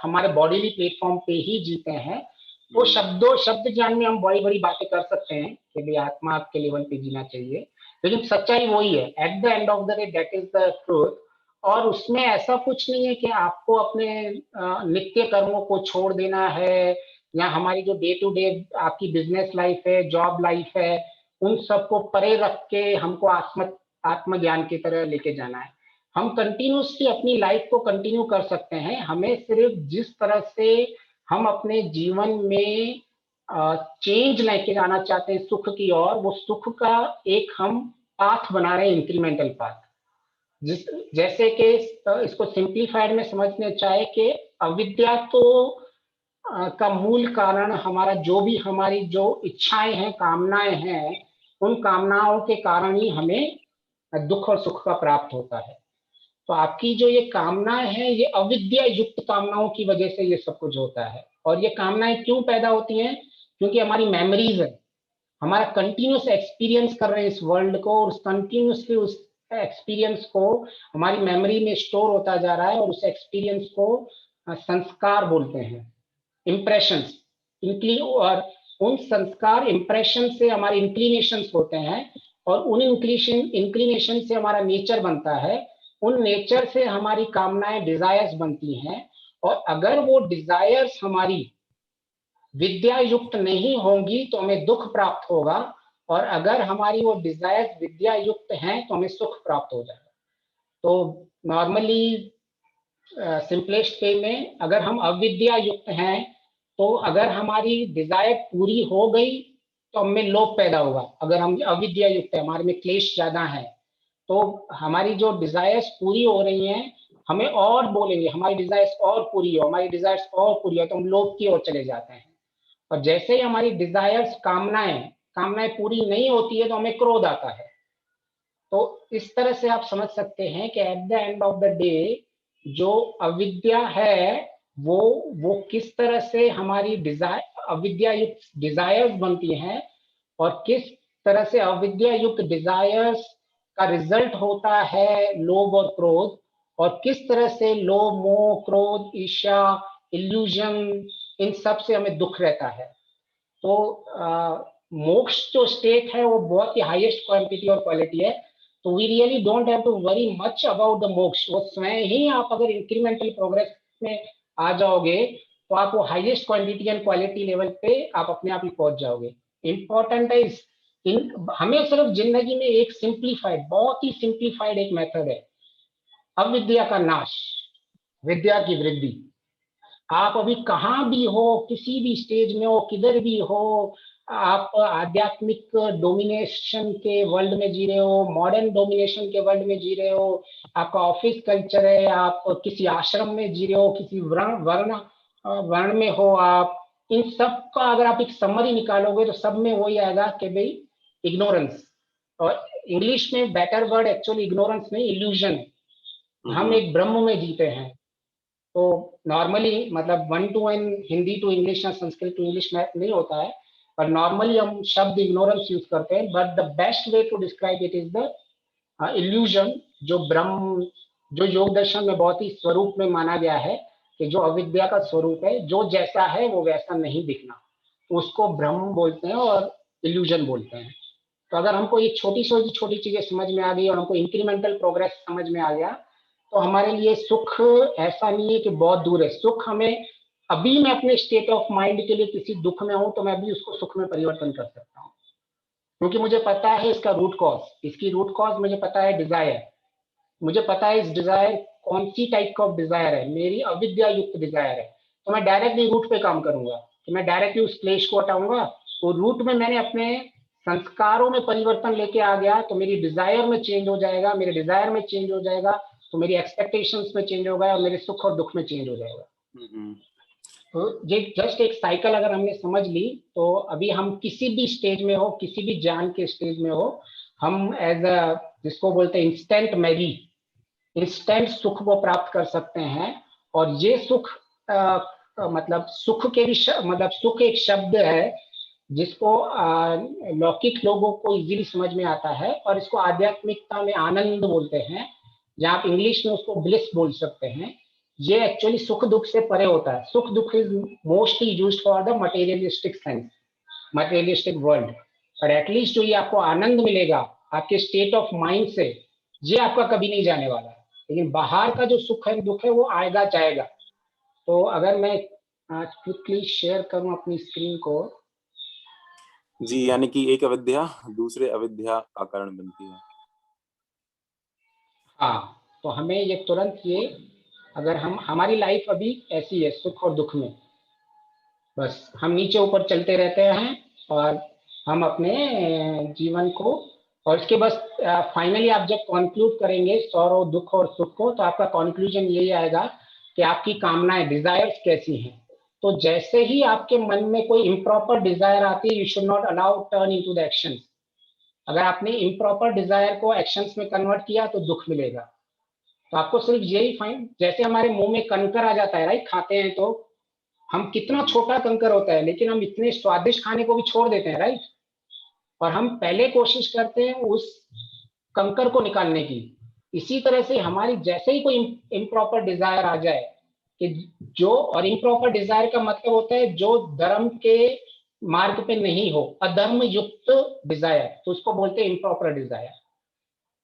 हमारे बॉडीली प्लेटफॉर्म पे ही जीते हैं। वो शब्द ज्ञान में हम बड़ी बड़ी बातें कर सकते हैं कि भाई आत्मा के लेवल पे जीना चाहिए, लेकिन सच्चाई वही है, eight the end of the day that is the truth. और उसमें ऐसा कुछ नहीं है कि आपको अपने नित्य कर्मों को छोड़ देना है, या हमारी जो डे टू डे आपकी बिजनेस लाइफ है, जॉब लाइफ है, उन सबको परे रख के हमको आत्मज्ञान की तरह लेके जाना है। हम कंटिन्यूसली अपनी लाइफ को कंटिन्यू कर सकते हैं। हमें सिर्फ जिस तरह से हम अपने जीवन में चेंज लेके जाना चाहते हैं सुख की ओर, वो सुख का एक हम पाथ बना रहे हैं, इंक्रीमेंटल पाथ। जिस जैसे कि इसको सिंप्लीफाइड में समझने चाहे कि अविद्या तो का मूल कारण हमारा जो भी, हमारी जो इच्छाएं हैं, कामनाएं हैं, उन कामनाओं के कारण ही हमें दुख और सुख का प्राप्त होता है। तो आपकी जो ये कामनाएं हैं, ये अविद्या युक्त कामनाओं की वजह से ये सब कुछ होता है। और ये कामनाएं क्यों पैदा होती हैं? क्योंकि हमारी मेमोरीज है, हमारा कंटिन्यूस एक्सपीरियंस कर रहे हैं इस वर्ल्ड को, और उस कंटिन्यूसली उस एक्सपीरियंस को हमारी मेमोरी में स्टोर होता जा रहा है, और उस एक्सपीरियंस को संस्कार बोलते हैं। इम्प्रेशंस, और उन संस्कार इम्प्रेशन से हमारे इंक्लिनेशंस होते हैं, और उन इंक्लिनेशन से हमारा नेचर बनता है, उन नेचर से हमारी कामनाएं, डिजायर्स बनती हैं। और अगर वो डिजायर्स हमारी विद्या युक्त नहीं होंगी तो हमें दुख प्राप्त होगा, और अगर हमारी वो डिजायर्स विद्या युक्त हैं तो हमें सुख प्राप्त हो जाएगा। तो नॉर्मली सिंपलेस्ट वे में, अगर हम अविद्या युक्त हैं तो अगर हमारी डिजायर पूरी हो गई तो हमें लोभ पैदा होगा। अगर हम अविद्या युक्त है, हमारे में क्लेश ज्यादा है, तो हमारी जो डिजायर्स पूरी हो रही हैं, हमें और बोलेंगे हमारी डिजायर्स और पूरी हो, हमारी डिजायर्स और पूरी हो, तो हम लोभ की ओर चले जाते हैं। और जैसे ही हमारी डिजायर्स, कामनाएं पूरी नहीं होती है तो हमें क्रोध आता है। तो इस तरह से आप समझ सकते हैं कि eight the end of the day जो अविद्या है वो किस तरह से हमारी अविद्या युक्त डिजायर्स बनती हैं, और किस तरह से अविद्या युक्त डिजायर्स का रिजल्ट होता है लोभ और क्रोध, और किस तरह से लोभ, मोह, क्रोध, ईर्ष्या, इल्यूजन, इन सब से हमें दुख रहता है। तो मोक्ष जो स्टेट है वो बहुत ही हाईएस्ट क्वांटिटी और क्वालिटी है। तो we really don't have to worry much about the moksha. वो स्वयं ही, आप अगर इंक्रीमेंटल प्रोग्रेस में आ जाओगे तो आप वो highest quantity and quality level पे आप अपने आप ही पहुंच जाओगे। इंपॉर्टेंट है हमें सिर्फ जिंदगी में एक सिंप्लीफाइड, बहुत ही सिंप्लीफाइड एक मेथड है, अविद्या का नाश, विद्या की वृद्धि। आप अभी कहाँ भी हो, किसी भी स्टेज में हो, किधर भी हो, आप आध्यात्मिक डोमिनेशन के वर्ल्ड में जी रहे हो, मॉडर्न डोमिनेशन के वर्ल्ड में जी रहे हो, आपका ऑफिस कल्चर है, आप किसी आश्रम में जी रहे हो, किसी वर्ण में हो, आप इन सब का अगर आप एक समरी निकालोगे तो सब में वही आएगा कि भाई इग्नोरेंस, और इंग्लिश में बेटर वर्ड एक्चुअली इग्नोरेंस नहीं, इल्यूजन। हम एक ब्रह्म में जीते हैं। तो नॉर्मली मतलब 1 to 1 हिंदी टू इंग्लिश या संस्कृत टू इंग्लिश मैथ नहीं होता है, पर नॉर्मली हम शब्द इग्नोरेंस यूज करते हैं। But the best way to describe it is the illusion, जो ब्रह्म, जो योग दर्शन में बहुत ही स्वरूप में माना गया है कि जो अविद्या का स्वरूप है, जो जैसा है वो वैसा नहीं दिखना, तो उसको ब्रह्म बोलते हैं और इल्यूजन बोलते हैं। तो अगर हमको ये छोटी छोटी चीजें समझ में आ गई और हमको इंक्रीमेंटल प्रोग्रेस समझ में आ गया, तो हमारे लिए सुख ऐसा नहीं है कि बहुत दूर है। सुख हमें, अभी मैं अपने स्टेट ऑफ माइंड के लिए किसी दुख में हूं तो मैं अभी उसको सुख में परिवर्तन कर सकता हूँ, क्योंकि मुझे पता है इसका रूट कॉज, इसकी रूट कॉज मुझे पता है डिजायर, मुझे पता है इस डिजायर कौन सी टाइप का डिजायर है, मेरी अविद्या युक्त डिजायर है। तो मैं डायरेक्टली रूट पे काम करूंगा, कि मैं डायरेक्टली उस क्लेश को हटाऊंगा। तो रूट में मैंने अपने संस्कारों में परिवर्तन लेके आ गया तो मेरी डिजायर में चेंज हो जाएगा, मेरे डिजायर में चेंज हो जाएगा तो मेरी एक्सपेक्टेशंस में चेंज होगा, और मेरे सुख और दुख में चेंज हो जाएगा। तो ये जस्ट एक साइकिल अगर हमने समझ ली, तो अभी हम किसी भी स्टेज में हो, किसी भी ज्ञान के स्टेज में हो, हम एज अ, जिसको बोलते हैं इंस्टेंट मैगी, इंस्टेंट सुख को प्राप्त कर सकते हैं। और ये सुख मतलब सुख के भी मतलब सुख एक शब्द है जिसको लौकिक लोगों को इजीली समझ में आता है, और इसको आध्यात्मिकता में आनंद बोलते हैं, जहाँ आप इंग्लिश में उसको ब्लिस बोल सकते हैं। ये एक्चुअली सुख दुख से परे होता है। सुख दुख is mostly used for the materialistic sense, materialistic world, और एटलीस्ट जो ये आपको आनंद मिलेगा आपके स्टेट ऑफ माइंड से, ये आपका कभी नहीं जाने वाला। लेकिन बाहर का जो सुख है दुख है वो आएगा जाएगा। तो अगर मैं क्विकली शेयर करूं अपनी स्क्रीन को। जी, यानी कि एक अविद्या दूसरे अविद्या का कारण बनती है। हाँ, तो हमें ये तुरंत ये, अगर हम, हमारी लाइफ अभी ऐसी है सुख और दुख में, बस हम नीचे ऊपर चलते रहते हैं, और हम अपने जीवन को, और इसके बस फाइनली आप जब कंक्लूड करेंगे सौरव, दुख और सुख को, तो आपका कंक्लूजन यही आएगा कि आपकी कामनाएं, डिजायर्स कैसी हैं। तो जैसे ही आपके मन में कोई इम्प्रॉपर डिजायर आती है, you should not allow turn into the actions. अगर आपने इम्प्रॉपर डिजायर को एक्शंस में कन्वर्ट किया तो दुख मिलेगा। तो आपको सिर्फ यही फाइन, जैसे हमारे मुंह में कंकर आ जाता है, राइट, खाते हैं तो हम, कितना छोटा कंकर होता है लेकिन हम इतने स्वादिष्ट खाने को भी छोड़ देते हैं, राइट, और हम पहले कोशिश करते हैं उस कंकर को निकालने की। इसी तरह से हमारी जैसे ही कोई इम्प्रॉपर डिजायर आ जाए कि जो, और इम्प्रॉपर डिजायर का मतलब होता है जो धर्म के मार्ग पे नहीं हो, अधर्म युक्त डिजायर, तो उसको बोलते हैं इम्प्रॉपर डिजायर।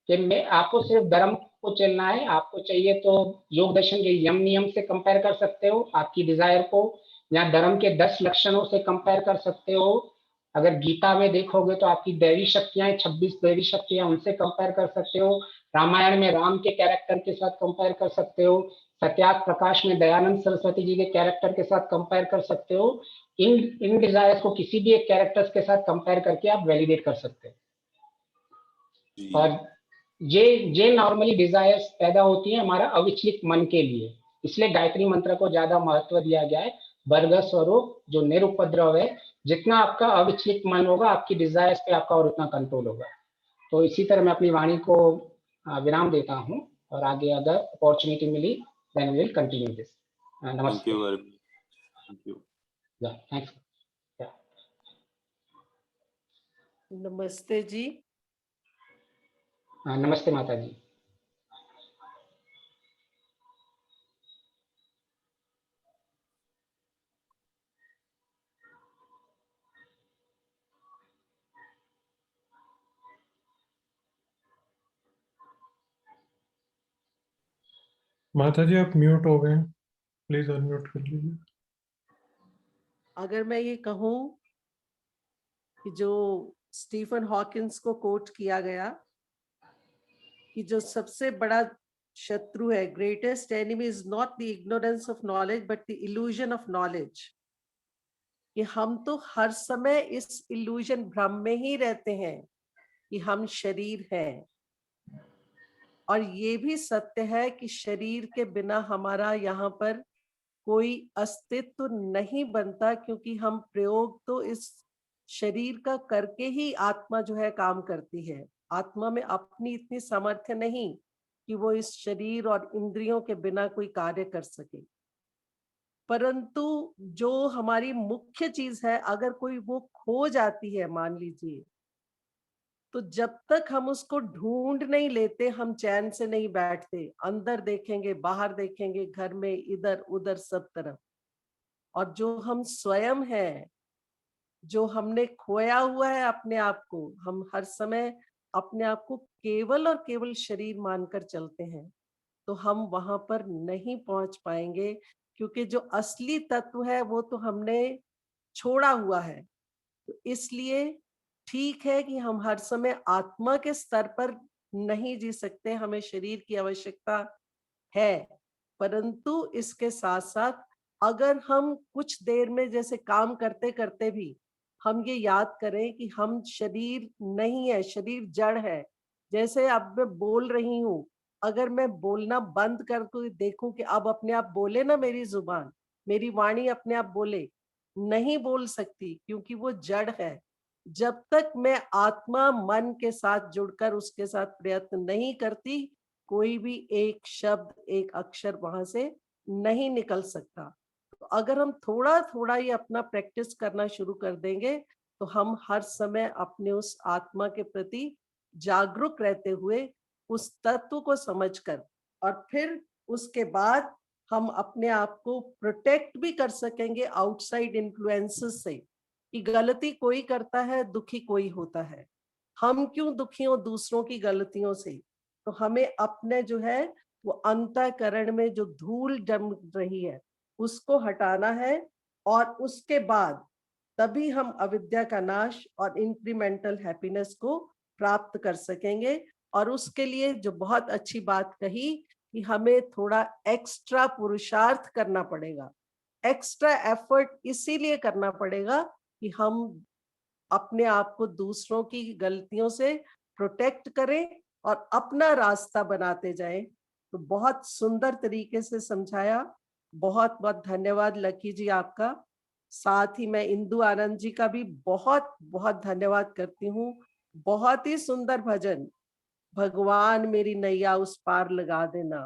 कि मैं, आपको सिर्फ धर्म को चलना है, आपको चाहिए तो योग दर्शन के यम नियम से कंपेयर कर सकते हो आपकी डिजायर को, या धर्म के 10 लक्षणों से कंपेयर कर सकते हो। अगर गीता में देखोगे तो आपकी दैवी शक्तियां, 26 दैवी शक्तियां, उनसे कंपेयर कर सकते हो। रामायण में राम के कैरेक्टर के साथ कंपेयर कर सकते हो। सत्याग्रह प्रकाश में दयानंद सरस्वती जी के कैरेक्टर के साथ कंपेयर कर सकते हो। इन डिजायर्स को किसी भी एक कैरेक्टर्स के साथ कंपेयर करके आप वैलिडेट कर सकते हो। और ये नॉर्मली डिजायर्स पैदा होती है हमारा अविचलित मन के लिए, इसलिए गायत्री मंत्र को ज्यादा महत्व दिया गया है। वर्ग स्वरूप जो निरुपद्रव है, जितना आपका अविचलित मन होगा, आपकी डिजायर्स पे आपका और उतना कंट्रोल होगा। तो इसी तरह मैं अपनी वाणी को विराम देता हूँ, और आगे अगर अपॉर्चुनिटी मिली then we will continue this. नमस्ते। Thank you. थैंक्स। नमस्ते जी। नमस्ते माता जी। माता जी आप म्यूट हो गए हैं, प्लीज अनम्यूट कर लीजिए। अगर मैं ये कहूं कि जो स्टीफन हॉकिंस को कोट किया गया कि जो सबसे बड़ा शत्रु है, greatest enemy is not the ignorance of knowledge but the illusion of knowledge, कि हम तो हर समय इस इल्यूजन भ्रम में ही रहते हैं कि हम शरीर हैं। और ये भी सत्य है कि शरीर के बिना हमारा यहाँ पर कोई अस्तित्व नहीं बनता, क्योंकि हम प्रयोग तो इस शरीर का करके ही आत्मा जो है काम करती है। आत्मा में अपनी इतनी सामर्थ्य नहीं कि वो इस शरीर और इंद्रियों के बिना कोई कार्य कर सके। परंतु जो हमारी मुख्य चीज है, अगर कोई वो खो जाती है मान लीजिए, तो जब तक हम उसको ढूंढ नहीं लेते हम चैन से नहीं बैठते। अंदर देखेंगे, बाहर देखेंगे, घर में, इधर उधर सब तरफ। और जो हम स्वयं हैं, जो हमने खोया हुआ है अपने आप को, हम हर समय अपने आप को केवल और केवल शरीर मानकर चलते हैं, तो हम वहां पर नहीं पहुंच पाएंगे, क्योंकि जो असली तत्व है वो तो हमने छोड़ा हुआ है। तो इसलिए ठीक है कि हम हर समय आत्मा के स्तर पर नहीं जी सकते, हमें शरीर की आवश्यकता है। परंतु इसके साथ साथ अगर हम कुछ देर में जैसे काम करते करते भी हम ये याद करें कि हम शरीर नहीं है, शरीर जड़ है। जैसे अब मैं बोल रही हूँ, अगर मैं बोलना बंद कर के देखूं कि अब अपने आप बोले ना, मेरी जुबान, मेरी वाणी अपने आप बोले, नहीं बोल सकती, क्योंकि वो जड़ है। जब तक मैं आत्मा मन के साथ जुड़कर उसके साथ प्रयत्न नहीं करती, कोई भी एक शब्द, एक अक्षर वहां से नहीं निकल सकता। तो अगर हम थोड़ा थोड़ा ये अपना प्रैक्टिस करना शुरू कर देंगे, तो हम हर समय अपने उस आत्मा के प्रति जागरूक रहते हुए उस तत्व को समझकर, और फिर उसके बाद हम अपने आप को प्रोटेक्ट भी कर सकेंगे आउटसाइड इन्फ्लुएंसेस से। कि गलती कोई करता है, दुखी कोई होता है, हम क्यों दुखी हो दूसरों की गलतियों से। तो हमें अपने जो है वो अंतःकरण में जो धूल जम रही है उसको हटाना है, और उसके बाद तभी हम अविद्या का नाश और इंक्रीमेंटल हैप्पीनेस को प्राप्त कर सकेंगे। और उसके लिए जो बहुत अच्छी बात कही कि हमें थोड़ा एक्स्ट्रा पुरुषार्थ करना पड़ेगा, एक्स्ट्रा एफर्ट इसीलिए करना पड़ेगा कि हम अपने आप को दूसरों की गलतियों से प्रोटेक्ट करें और अपना रास्ता बनाते जाएं। तो बहुत सुंदर तरीके से समझाया, बहुत बहुत धन्यवाद लकी जी आपका। साथ ही मैं इंदु आनंद जी का भी बहुत बहुत धन्यवाद करती हूँ। बहुत ही सुंदर भजन, भगवान मेरी नैया उस पार लगा देना,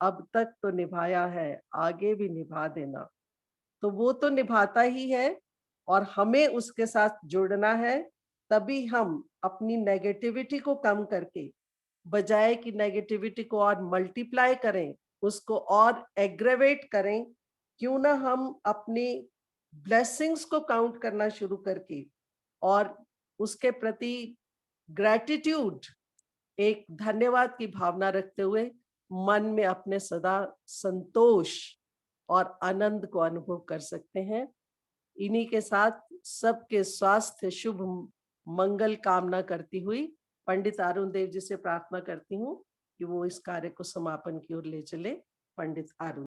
अब तक तो निभाया है आगे भी निभा देना। तो वो तो निभाता ही है और हमें उसके साथ जुड़ना है, तभी हम अपनी नेगेटिविटी को कम करके, बजाय कि नेगेटिविटी को और मल्टीप्लाई करें, उसको और एग्रेवेट करें, क्यों ना हम अपनी ब्लेसिंग्स को काउंट करना शुरू करके और उसके प्रति ग्रेटिट्यूड, एक धन्यवाद की भावना रखते हुए मन में अपने सदा संतोष और आनंद को अनुभव कर सकते हैं। इन्हीं के साथ सबके स्वास्थ्य शुभ मंगल कामना करती हुई पंडित अरुण देव जी से प्रार्थना करती हूँ कि वो इस कार्य को समापन की ओर ले चले। पंडित अरुण।